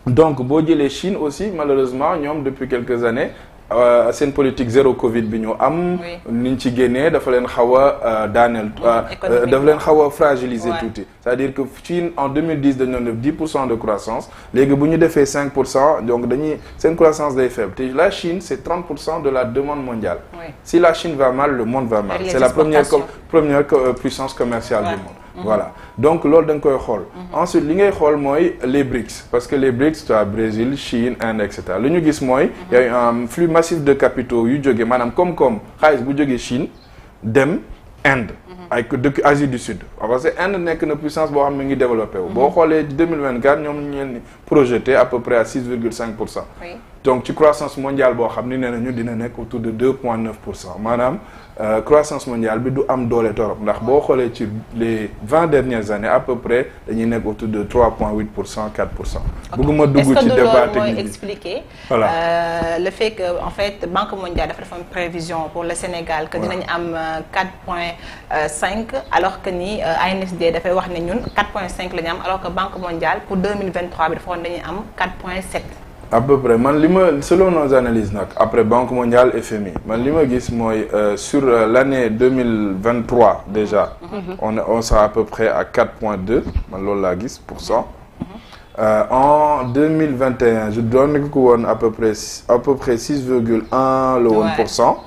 Donc boo jëlee Chine aussi malheureusement ñoom depuis quelques années seen politique zéro Covid bi ñu am. niñ ci génnee dafa leen xaw a daaneel. dafa leen xaw a fragiliser tuuti. c'est-à-dire que Chine en 2010 dañu doon def 10% de croissance léegi bu ñu defee 5% donc seen croissance day faible te la Chine c'est 30% de la demande mondiale. Si la Chine va mal le monde va mal. C'est la première puissance commerciale du monde. Voilà donc loolu da nga koy xool. Ensuite li ngay xool mooy les BRICS parce que les BRICS tu as Brésil Chine Inde et cetera lu ñu gis mooy. y a un flux massif de capitaux yu jógee maanaam koom-koom xaalis bu jógee Chine dem Inde. ay dëkk Asie du Sud parce que Inde nekk na puissance boo xam ne ngi développé wu. boo xoolee 2024 ñoom ñu leen projeté à peu près à 6,5%. donc ci croissance mondiale boo xam ni nee nañu dina nekk autour de 2,9% maanaam croissance mondiale bi du am doole torop ndax boo xoolee ci les 20 dernières années à peu près dañuy nekk autour de 3,8% 4%. bëgguma dugg ci débat technique bi expliquer. Voilà. Le fait que en fait Banque mondiale dafa defoon prévision pour le Sénégal que dinañ am 4,5 alors que ni ANSD dafay wax ne ñun 4,5 la ñu am alors que Banque mondiale pour 2023 bi dafa waxoon dañuy am 4,7. à peu près man li ma selon nos analyses nag après Banque mondiale FMI man li ma gis mooy sur l'année 2023 déjà. on sera à peu près à 4,2 man loolu laa gis pour cent. En 2021 je doon ko woon à peu près 6,1 la woon pour cent.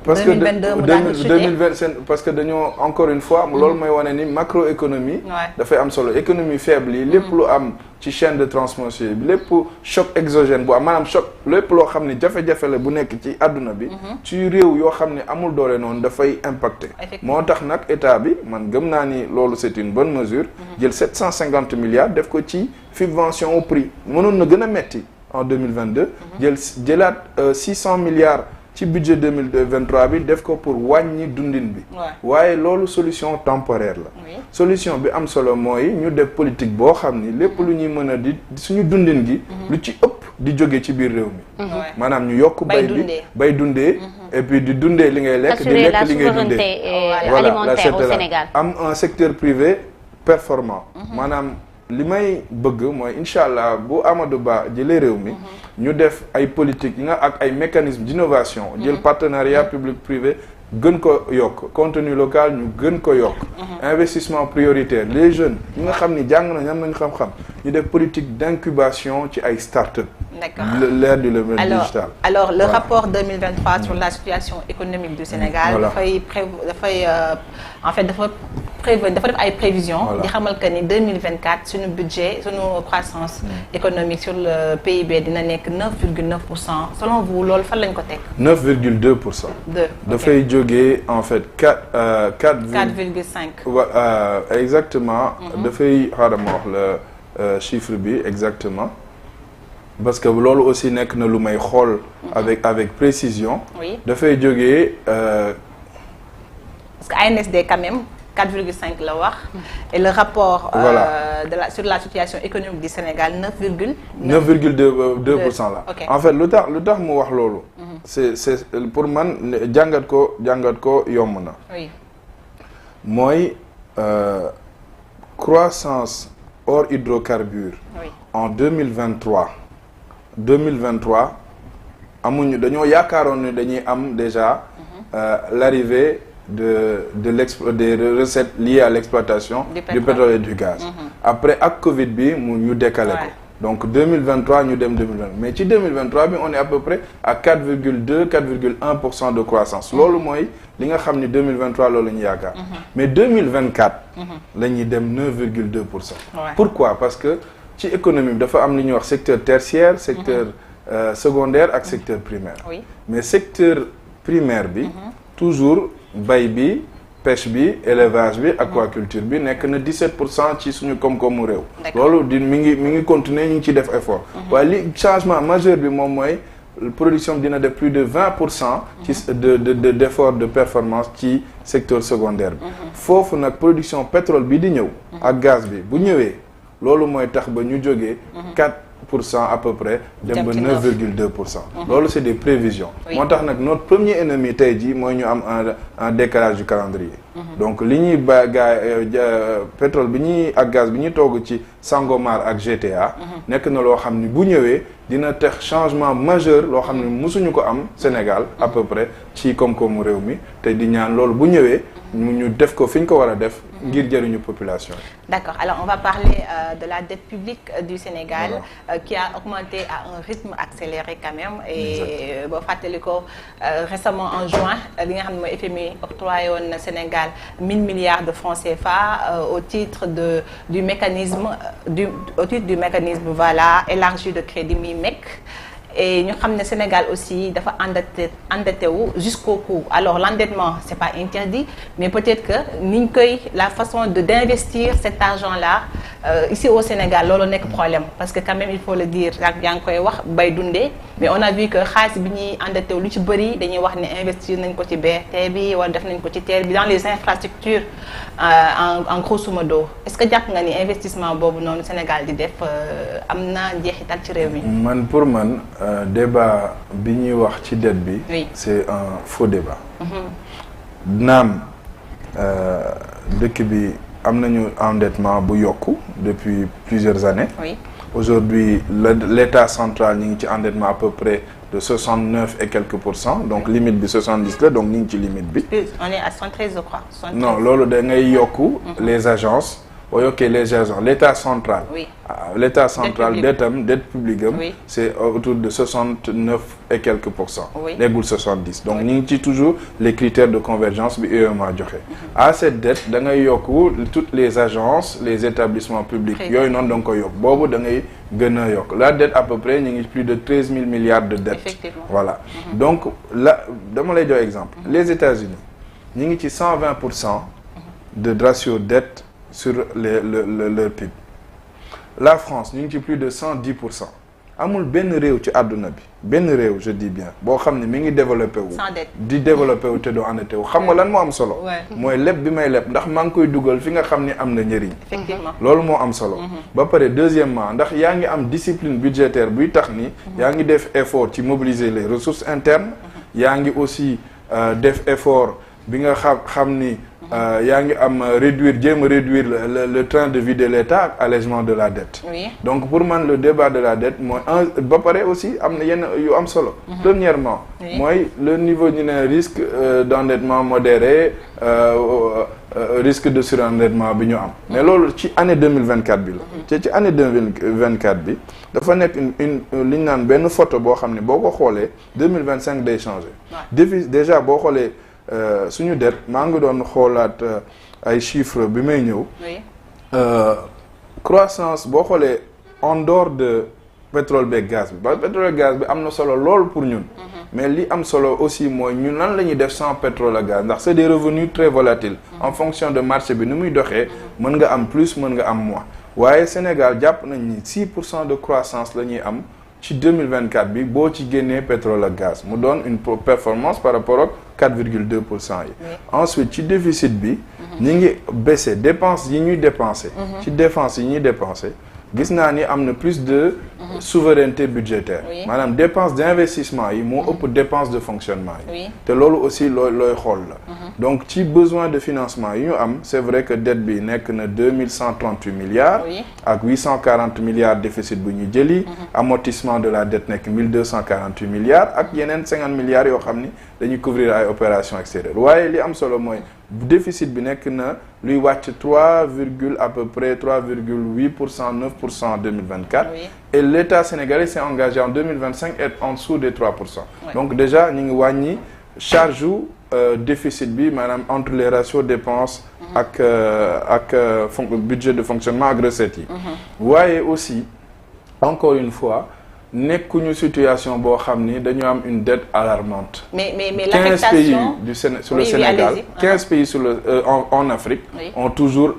Parce 2020 parce que dañoo encore une fois loolu mooy wane ni macroéconomie dafay am solo économie faible yi lépp lu am ci chaîne de transmission bi lépp choc exogène bu am maanaam choc lépp loo xam ne jafe-jafe la bu nekk ci àdduna bi ci réew yoo xam ne amul doole noonu dafay impacter moo tax nag état bi man gëm naa ni loolu c'est une bonne mesure jël 750 milliards def ko ci subvention au prix mënoon na gën a metti en 2022 jëlaat 600 milliards ci budget 2023 bi def ko pour wàññi dundin bi waaye loolu solution temporaire la solution bi am solo mooy ñu def politique boo xam ni lépp lu ñuy mën a di suñu dundin gi lu ci ëpp di jóge ci biir réew mi maanaam ñu yokk bay dundee et puis di dundee li ngay lekk di lekk li ngay dundee alimentaire au Sénégal am un secteur privé performant maanaam li may bëgg mooy incha allah bu Amadou Ba jëlee réew mi ñu def ay politique yi nga ak ay mécanismes d'innovation jël partenariat public privé gën ko yokk contenu local ñu gën ko yokk investissement prioritaire les jeunes ñi nga xam ni jàng nañ am nañu xam-xam ñu def politique d'incubation ci ay start-up l'ère du digital alors le rapport 2023 sur la situation économique du Sénégal dafay en fait dafa prévenir dafa def ay prévisions. di xamal que ni 2024 suñu budget suñu croissance économique sur le PIB dina nekk 9,9%. selon vous loolu fan lañ ko teg. 9,2%. dafay jógee en fait 4,5. Exactement. dafay xaaral ma wax la chiffre bi exactement. parce que loolu aussi nekk na lu may xool. avec précision. oui dafay jógee. parce que ANSD quand même 4,5 la wax. et le rapport. sur la situation économique du Sénégal 9,2% la. en fait lu tax mu wax loolu. c'est pour man jàngat ko yomb na. oui mooy croissance hors hydrocarbures. oui en 2023 amuñu dañoo yaakaaroon ne dañuy am déjà l'arrivée des recettes liées à l'exploitation du pétrole et du gaz. Après ak Covid bi ñu décalé ko. donc 2023 ñu dem 2020 mais ci 2023 bi on est à peu près à 4,1% de croissance. loolu mooy li nga xam ni 2023 loolu la ñu yaakaar. mais 2024. la ñuy dem 9,2%. pourquoi parce que ci économie bi dafa am li ñuy wax secteur tertiaire secteur secondaire ak secteur primaire. mais secteur primaire bi. toujours bay bi pêche bi élevage bi aquaculture bi nekk na 17% ci suñu koom-koomu réew. loolu mi ngi continuer ñu ngi ciy def effort. waaye li changement majeur bi moom mooy production dina def plus de 20% ci d'effort de performance ci secteur secondaire bi. foofu nag production pétrole bi di ñëw. ak gaz bi bu ñëwee loolu mooy tax ba ñu jógee 4% à peu près dem ba 9,2%. loolu c'est des prévisions. moo tax nag notre premier ennemi tey jii mooy ñu am un décalage du calendrier. donc li ñuy pétrole bi ñuy ak gaz bi ñuy togg ci Sangomar ak GTA. nekk na loo xam ni bu ñëwee dina tax changement majeur loo xam ne mësuñu ko am Sénégal à peu près ci koom-koomu réew mi te di ñaan loolu bu ñëwee ñu def ko fi ñu ko war a def ngir jëriñu population. D'accord, alors on va parler de la dette publique du Sénégal qui a augmenté à un rythme accéléré quand même et boo fàttali ko récemment en juin li nga xam ne mooy FMI octroyé woon na Sénégal 1000 milliards de francs CFA au titre du mécanisme voilà élargi de crédit MIMEC. et ñu xam ne Sénégal aussi dafa endetté wu jusqu'au cou alors l'endettement c'est pas interdit mais peut-être que niñ koy la façon d'investir cet argent-là ici au Sénégal loolu nekk problème parce que quand même il faut le dire yaa ngi koy wax bay dundee mais on a vu que xaalis bi ñuy endetté wu lu ci bëri dañuy wax ne investir nañ ko ci BRT bi wala def nañ ko ci TER bi dans les infrastructures en grosso modo est-ce que jàpp nga ni investissement boobu noonu Sénégal di def am na njeexital ci réew mi. pour man débat bi ñuy wax ci dette bi. c'est un faux débat. naam dëkk bi am nañu endettement bu yokku depuis plusieurs années. Aujourd'hui l'État central ñu ngi ci endettement à peu près de 69 et quelques %, donc limite bi 70 la donc ñu ngi ci limite bi. On est à 73 je crois. 73. Non loolu da ngay yokku les agences. boo yokkee les agents l'État central. L'État central dette publique am. C'est autour de 69 et quelques %. nekkul 70 donc ñu ngi ci toujours les critères de convergence bi UEMOA joxe. à cette dette da ngay yokku toutes les agences les établissements publics yooyu noonu da nga koy yokk boobu da ngay gën a yokk la dette à peu près ñu ngi plus de 13 000 milliards de dettes. Voilà donc là dama lay jox exemple. Les États-Unis ñu ngi ci 120% de ratio dette sur leur PIB. La France ñu ngi ci plus de 110%. amul benn réew ci àdduna bi benn réew je dis bien boo xam ne mi ngi développé wu. di développé wu te doo endetté wu xam nga lan moo am solo. mooy leb bi may leb ndax maa ngi koy dugal fi nga xam ni am na njëriñ. Effectivement loolu moo am solo. ba pare deuxièmement ndax yaa ngi am discipline budgétaire buy tax ni. yaa ngi def effort ci mobiliser les ressources internes. yaa ngi aussi def effort bi nga xam ni. yaa ngi am jéem a réduire le train de vie de l'État ak allègement de la dette. Donc pour man le débat de la dette mooy ba pare aussi am na yenn yu am solo. Premièrement mooy le niveau ñu ne risque d'endettement modéré risque de surendettement bi ñu am. mais loolu ci année 2024 bi la. ci année 2024 bi dafa nekk li ñu naan benn photo boo xam ne boo ko xoolee 2025 day changer. Déjà boo xoolee. suñu dette maa ngi doon xoolaat ay chiffres bi may ñëw. croissance boo xoolee en dehors de pétrole beeg gaz bi pétrole gaz bi am na solo lool pour ñun. mais li am solo aussi mooy ñun nan la ñuy def sans pétrole ak gaz ndax c'est des revenus très volatiles. en fonction de marché bi ni muy doxee mën nga am plus mën nga am moins. waaye Sénégal jàpp nañ ni 6% de croissance la ñuy am ci 2024 bi boo ci génnee pétrole ak gaz mu doon une performance par rapport ak 4,2% yi. ensuite ci déficit bi. ñi ngi baissé dépenses yi ñuy dépensé. ci dépenses yi ñuy dépensé gis naa ni am na plus de souveraineté budgétaire. maanaam dépense d'investissement yi moo ëpp dépense de fonctionnement yi. te loolu aussi looy xool la. donc ci besoin de financement yi ñu am c'est vrai que dette bi nekk na 2138 milliards. ak 840 milliards déficit bu ñu jëli. amortissement de la dette nekk 1248 milliards ak yeneen 50 milliards yoo xam ni dañuy couvrir ay opérations extérieures waaye li am solo mooy déficit bi nekk na luy wàcc 3, à peu près 3,8%, 9% en 2024. Et l'État sénégalais s'est engagé en 2025 à être en dessous des 3%. Donc déjà ñu ngi wàññi charge déficit bi maanaam entre les ratios dépenses ak budget de fonctionnement ak recettes yi. waaye aussi encore une fois nekkuñu situation boo xam ni dañu am une dette alarmante. mais 15 pays sur le Sénégal 15 pays en Afrique ont toujours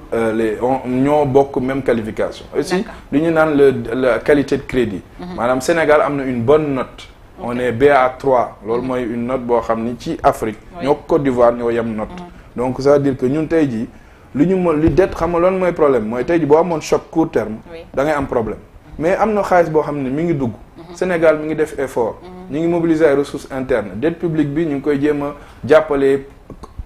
ñoo bokk même qualification. aussi li ñu naan la qualité de crédit. maanaam Sénégal am na une bonne note. on est BA3 loolu mooy une note boo xam ni ci Afrique. ñoo Côte d'Ivoire ñoo yem note. donc ça veut dire que ñun tey jii li dette xam nga loolu mooy problème mooy tey jii boo amoon choc court terme. da ngay am problème. mais am na xaalis boo xam ne mi ngi dugg. Sénégal mi ngi def effort. ñu ngi mobiliser ay ressources internes dette publique bi ñu ngi koy jéem a jàppale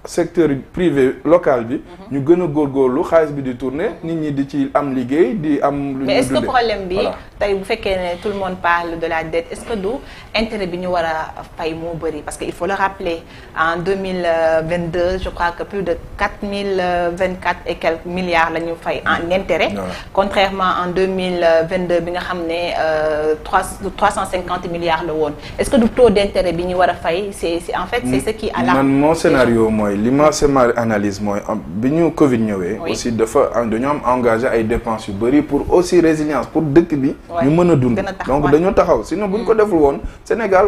secteur privé local bi. ñu gën a góorgóorlu xaalis bi di tourner nit ñi di ci am liggéey di am. lu ñu dundee mais est-ce que problème bi tey bu fekkee ne tout le monde parle de la dette est-ce que du intérêt bi ñu war a fay moo bëri parce que il faut le rappeler en 2022 je crois que plus de 4024 et quelques milliards la ñu fay en intérêt. contrairement en 2022 bi nga xam ne 350 milliards la woon est-ce que du taux d'intérêt bi ñu war a fay c'est en fait c'est ce qui alarme. mon scénario mooy li ma sama analyse mooy bi ñu Covid ñëwee. aussi dañoo am engagé ay dépenses yu bëri pour aussi résilience pour dëkk bi. ñu mën a dund donc dañoo taxaw sinon bu ñu ko deful woon Sénégal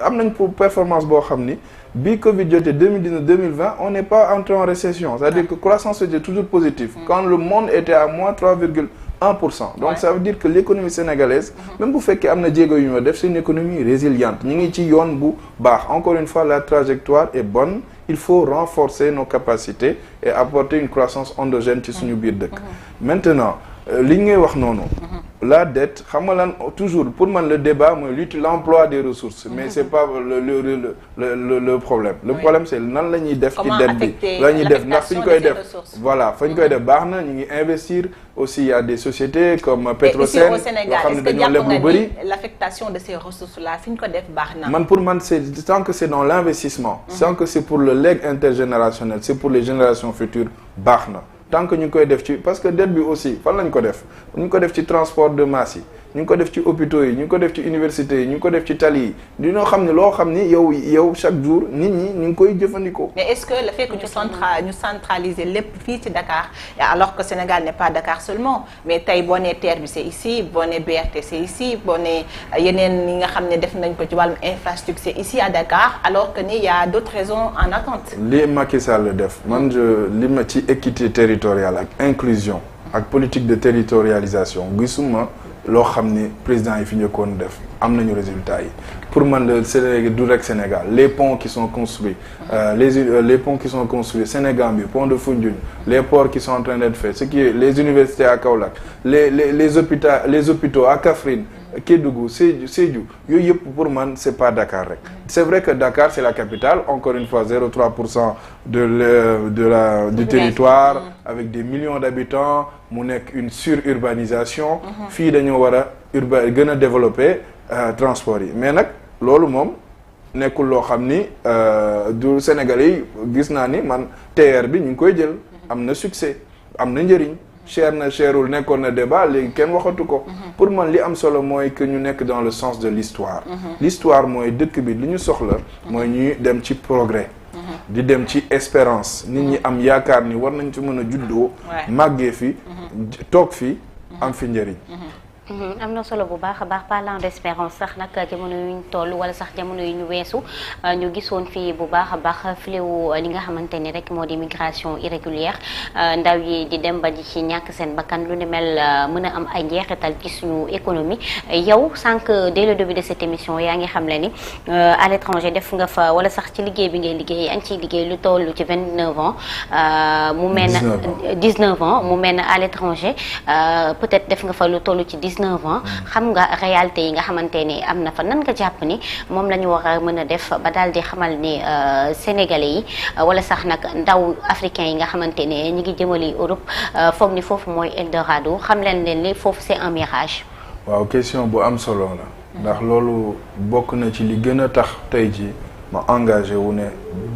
am nañ pour performance boo xam ni bi Covid jotee 2019 2020 on n'est pas entré en récession c'est-à-dire que croissance était toujours positive. quand le monde était à moins 3,1%. donc ça veut dire que l'économie sénégalaise même bu fekkee am na jéego yu ñu def c'est une économie résiliente ñu ngi ci yoon bu baax encore une fois la trajectoire est bonne il faut renforcer nos capacités et apporter une croissance endogène ci suñu biir dëkk maintenant li ngay wax noonu la dette xam nga lan toujours pour man le débat mooy l'emploi des ressources mais c'est pas le problème le problème c'est nan la ñuy def ci dette bi la ñuy def ndax fi ñu koy def voilà fa ñu koy def baax na ñu ngi investir aussi il y a des sociétés comme Petrosen yoo xam ne dañoo leb lu bëri l'affectation de ces ressources là fi ñu ko def baax na man pour man c'est tant que c'est dans l'investissement tant que c'est pour le legs intergénérationnel c'est pour les générations futures baax na tant que ñu ngi koy def ci parce que dette bi aussi fan lañ ko def ñu ngi ko def ci transport de masse yi ñu ngi ko def ci hôpitaux yi ñu ngi ko def ci universités yi ñu ngi ko def ci tali yi dinoo xam ne loo xam ni yow chaque jour nit ñi ñu ngi koy jëfandikoo. mais est-ce que le fait que ñu centraliser lépp fii ci Dakar alors que Sénégal n'est pas Dakar seulement mais tey boo nee TER bi c'est ici boo nee BRT c'est ici boo nee yeneen yi nga xam ne def nañ ko ci wàllum infrastructure c'est ici à Dakar alors que ni il y a d'autres raisons en attente. li Macky Sall def man li ma ci équité territoriale ak inclusion ak politique de territorialisation gisuma loo xam ni président yi fi njëkkoon def am nañu résultats yi pour man le Sénégal du rek Sénégal les ponts qui sont construits les ponts qui sont construits Sénégambie pont de Foundiougne les ports qui sont en train d'être faits ce qui est les universités à Kaolack les hôpitaux à Kaffrine Kédougou Sédhiou yooyu yëpp pour man c'est pas Dakar rek c'est vrai que Dakar c'est la capitale encore une fois 0,3% du territoire avec des millions d'habitants mu nekk une sururbanisation fii dañoo war a gën a développer transport yi mais nag loolu moom nekkul loo xam ni du Sénégalais yi gis naa ni man TER bi ñu ngi koy jël am na succès am na njëriñ cher na cherul nekkoon na débat léegi kenn waxatu ko pour man li am solo mooy que ñu nekk dans le sens de l'histoire l'histoire mooy dëkk bi li ñu soxla mooy ñuy dem ci progrès di dem ci espérance nit ñi am yaakaar ni war nañ ci mën a juddoo màggee fi toog fi am fi njëriñ. am na solo bu baax a baax parlant d'espérance sax nag jamono yu ñu toll wala sax jamono yu ñu weesu ñu gisoon fii bu baax a baax fléau li nga xamante ni rek moo di migration irrégulière ndaw yi di dem ba di ci ñàkk seen bakkan lu ne mel mën a am ay njeexital ci suñu économie. yow sànq dès le début de cette émission yaa ngi xam le ni à l'étranger def nga fa wala sax ci liggéey bi ngay liggéey yaa ngi ciy liggéey lu toll ci 29 ans. mu mel ne 19 ans mu mel ne à l'étranger peut-être def nga fa lu toll ci 19 ans xam nga réalité yi nga xamante ni am na fa nan nga jàpp ni moom la ñu war a mën a def ba daal di xamal ni sénégalais yi wala sax nag ndaw africain yi nga xamante ne ñi ngi jëmali Europe foog ni foofu mooy Eldorado xam leen ni foofu c'est un mirage. waaw question bu am solo la ndax loolu bokk na ci li gën a tax tey ji ma engagé wu ne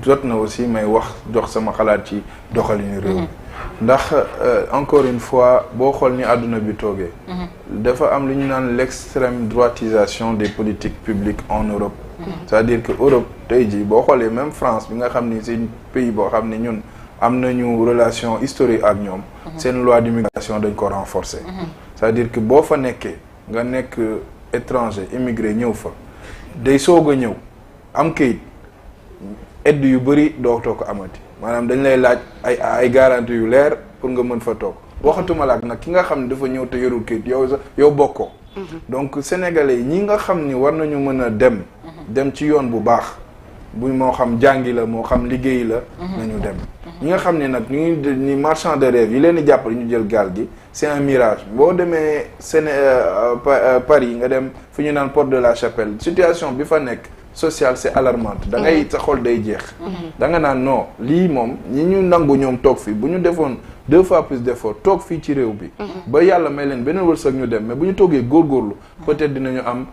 jot na aussi may wax jox sama xalaat ci doxalinu réew mi ndax encore une fois boo xool ni àdduna bi toogee dafa am lu ñu naan l'extrême droitisation des politiques publiques en Europe. C'est-à-dire que Europe tey jii boo xoolee même France bi nga xam ni c'est un pays boo xam ne ñun am nañu relation historique ak ñoom seen loi d'immigration dañ ko renforcer. C'est-à-dire que boo fa nekkee nga nekk étranger immigré ñëw fa day soog a ñëw am kayit aide yu bëri dootoo ko amati maanaam dañ lay laaj ay garantie yu leer pour nga mën fa toog waxatuma laak nag ki nga xam ne dafa ñëw te yorul kayit yow bokkoo. donc sénégalais yi ñi nga xam ni war nañu mën a dem ci yoon bu baax bu moo xam jàngi la moo xam liggéey la nañu dem ñi nga xam ne nag ñu ngi ni marchand de rêve yi leen di jàppale ñu jël gaal gi c'est un mirage boo demee Paris nga dem fu ñu naan Porte de la Chapelle situation bi fa nekk sociale c'est alarmante da ngay sa xol day jeex da nga naan non lii moom ñi ñu nangu ñoom toog fii bu ñu defoon 2 fois plus d'effort toog fii ci réew bi ba yàlla may leen beneen wërsëg ñu dem mais bu ñu toogee góorgóorlu peut-être dinañu am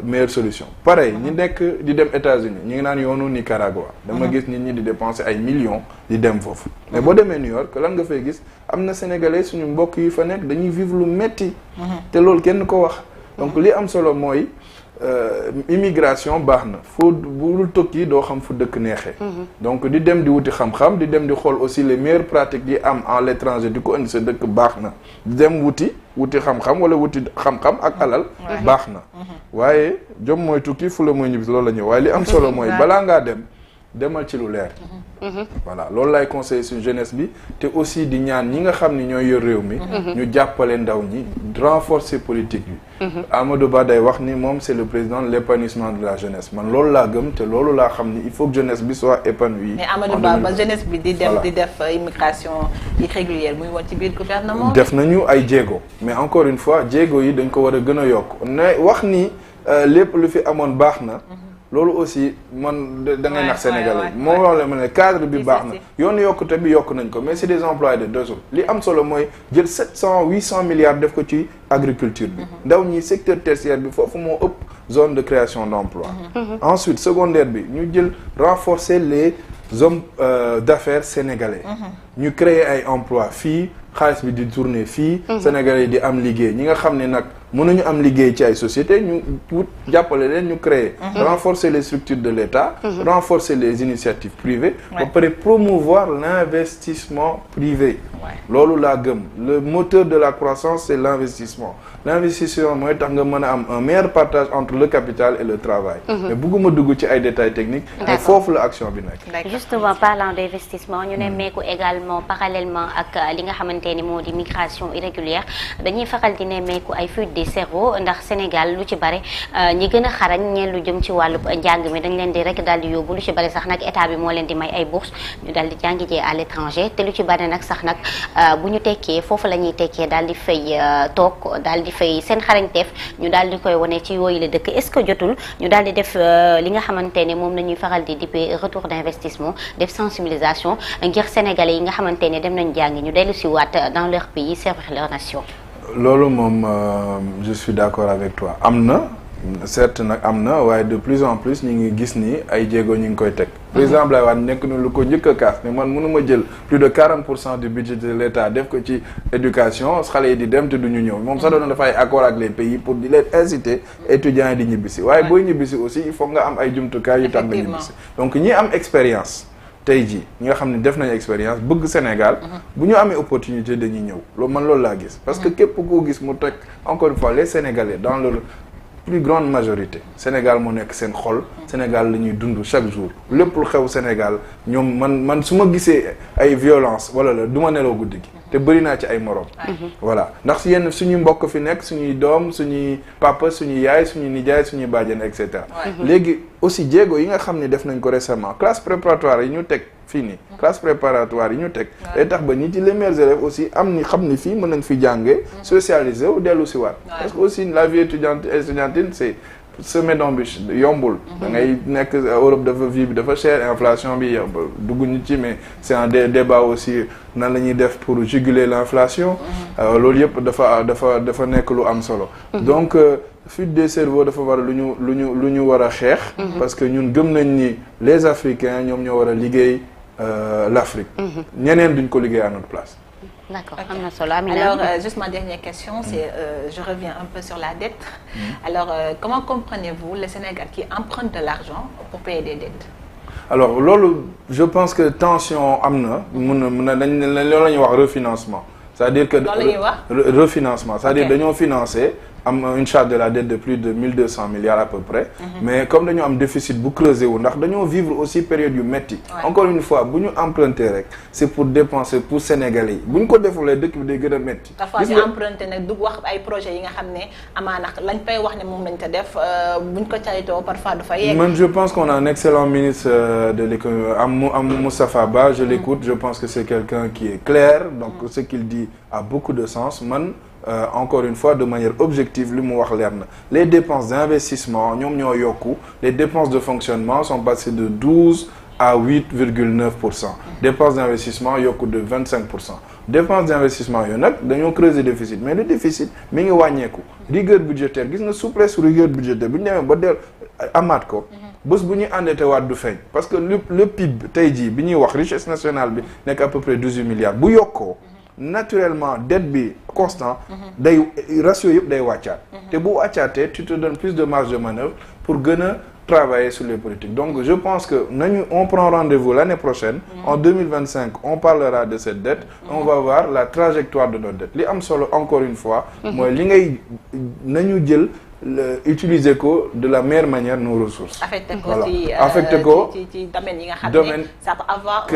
meilleure solution pareil ñi nekk di dem États-Unis ñi ngi naan yoonu Nicaragua dama gis nit ñi di dépenser ay millions di dem foofu mais boo demee New York lan nga fay gis am na sénégalais suñu mbokk yi fa nekk dañuy vivre lu metti te loolu kenn ko wax donc li am solo mooy immigration baax na foo bu tokki doo xam fu dëkk neexee donc di dem di wuti xam-xam di dem di xool aussi les meilleures pratiques di am en l'étranger di ko indi sa dëkk baax na di dem wuti xam-xam wala wuti xam-xam ak alal baax na waaye jom mooy tukki fu la mooy ñibbisi loolu la ñëw waaye li am solo mooy balaa ngaa demal ci lu leer voilà loolu lay conseiller suñu jeunesse bi te aussi di ñaan ñi nga xam ni ñooy yor réew mi ñu jàppale ndaw ñi renforcer politique bi Amadou Ba day wax ni moom c'est le président de l'épanouissement de la jeunesse man loolu laa gëm te loolu laa xam ni il faut que jeunesse bi soit épanouie. mais Amadou Ba ba jeunesse bi di dem di def immigration irrégulière muy woon ci biir gouvernement def nañu ay jéego mais encore une fois jéego yi dañ ko war a gën a yokk ne wax ni lépp lu fi amoon baax na loolu aussi man da ngay nax Sénégalais moo wax la ma ne cadre bi baax na yoonu yokkute bi yokk nañ ko mais c'est des emplois de 2 jours li am solo mooy jël 700-800 milliards def ko ci agriculture bi ndaw ñi secteur tertiaire bi foofu moo ëpp zone de création d'emploi ensuite secondaire bi ñu jël renforcer les hommes d'affaires sénégalais ñu créer ay emplois fii xaalis bi di tourner fii Sénégalais yi di am liggéey ñi nga xam ne nag mënuñu am liggéey ci ay sociétés ñu wut jàppale leen ñu créer renforcer les structures de l'État renforcer les initiatives privées ba pare promouvoir l'investissement privé loolu laa gëm le moteur de la croissance c'est l'investissement mooy tax nga mën a am un meilleur partage entre le capital et le travail mais bëgguma dugg ci ay détails techniques mais foofu la action bi nekk justement parlant d'investissement ñu ne meeku également parallèlement ak li nga xamante ni moo di migration irrégulière dañuy faral di ne meeku ay fuite des cerveaux ndax Sénégal lu ci bare ñi gën a xarañ ñeen lu jëm ci wàllu njàng mi dañ leen di rek daal di yóbbu lu ci bare sax nag état bi moo leen di may ay bourses ñu daal di jàngi jee à l'étranger te lu ci bare nag sax nag bu ñu tekkee foofu la ñuy tekkee daal di fay toog daal di fay seen xarañteef ñu daal di koy wane ci yooyu la dëkk est-ce que jotul ñu daal di def li nga xamante ne moom la ñuy faral di dippee retour d'investissement def sensibilisation ngir sénégalais yi nga xamante ne dem nañ jàngi ñu dellu si waat dans leur pays servir leur nation. loolu moom je suis d'accord avec toi am na certes nag am na waaye de plus en plus ñu ngi gis ni ay jéego ñu ngi koy teg. président Abdoulaye Wade nekk na lu ko njëkk a kaas mais man mënuma jël plus de 40% du budget de l'État def ko ci éducation xale yi di dem te du ñu ñëw moom sax doon dafa ay accord ak les pays pour di leen inciter étudiants yi di ñibbisi waaye booy ñibbisi aussi il faut nga am ay jumtukaay yu tax nga ñibbisi donc ñi am expérience tey jii ñi nga xam ne def nañu expérience bëgg Sénégal bu ñu amee opportunité dañuy ñëw loolu man loolu laa gis parce que képp koo gis mu teg encore une fois les Sénégalais dans leur plus grande majorité Sénégal moo nekk seen xol Sénégal la ñuy dund chaque jour lépp lu xew Sénégal ñoom man su ma gisee ay violence wala la du ma nelaw guddi gi te bëri naa ci ay morom voilà ndax yenn suñuy mbokk fi nekk suñuy doom suñuy papa suñuy yaay suñuy nijaay suñuy bàjjen et cetera léegi aussi jéego yi nga xam ne def nañ ko récemment classe préparatoire yi ñu teg fii nii classe préparatoire yi ñu teg day tax ba ñi ci les meilleurs élèves aussi am ni xam ni fii mën nañ fi jànge socialiser wu dellu si waat parce que aussi la vie étudiantine c'est semer d'embûches yombul da ngay nekk Europe dafa vie bi dafa cher inflation bi dugguñu ci mais c'est un débat aussi nan la ñuy def pour juguler l'inflation loolu yëpp dafa nekk lu am solo donc fuite des cerveaux dafa war a lu ñu war a xeex parce que ñun gëm nañ ni les Africains ñoom ñoo war a liggéey l'Afrique ñeneen duñ ko liggéey à notre place. D'accord, okay. Alors, juste ma dernière question, c'est, je reviens un peu sur la dette. Alors, comment comprenez-vous le Sénégal qui emprunte de l'argent pour payer des dettes? Alors, loolu, je pense que tension am na, loolu la ñuy wax refinancement. C'est-à-dire que refinancement, c'est-à-dire dañoo financer am une charge de la dette de plus de 1200 milliards à peu près mais comme dañoo am déficit bu creusé wu ndax dañoo vivre aussi période yu metti encore une fois bu ñu emprunter rek c'est pour dépenser pour Sénégalais yi bu ñu ko defulee dëkk bi day gën a metti parfois ñu emprunter nag du wax ay projets yi nga xam ne amaana lañ fay wax ne moom lañ ko def bu ñu ko caytoo parfois du fa yegg. Man je pense qu'on a un excellent ministre de l'économie am Moustapha Ba je l'écoute je pense que c'est quelqu'un qui est clair donc ce qu'il dit a beaucoup de sens man encore une fois de manière objective li mu wax leer na les dépenses d'investissement ñoom ñoo yokku les dépenses de fonctionnement sont passées de 12 à 8,9%. Dépenses d'investissement yokku de 25%. Dépenses d'investissement yooyu nag dañoo creuser déficit mais le déficit mi ngi wàññeeku rigueur budgétaire gis nga souplesse rigueur budgétaire bu ñu demee ba del amaat ko bés bu ñuy endetté waat du feeñ parce que le PIB tey jii bi ñuy wax richesse nationale bi nekk à peu près 18 milliards bu yokkoo naturellement dette bi constant day ratio yëpp day wàccaat te bu wàccaatee tu te donnes plus de marge de manœuvre pour gën a travailler sur les politiques donc je pense que on prend rendez-vous l'année prochaine en 2025 on parlera de cette dette on va voir la trajectoire de notre dette li am solo encore une fois mooy li ngay nañu jël utiliser ko de la meilleure manière nos ressources affecté ko ci domaine yi nga xam ne ça peut avoir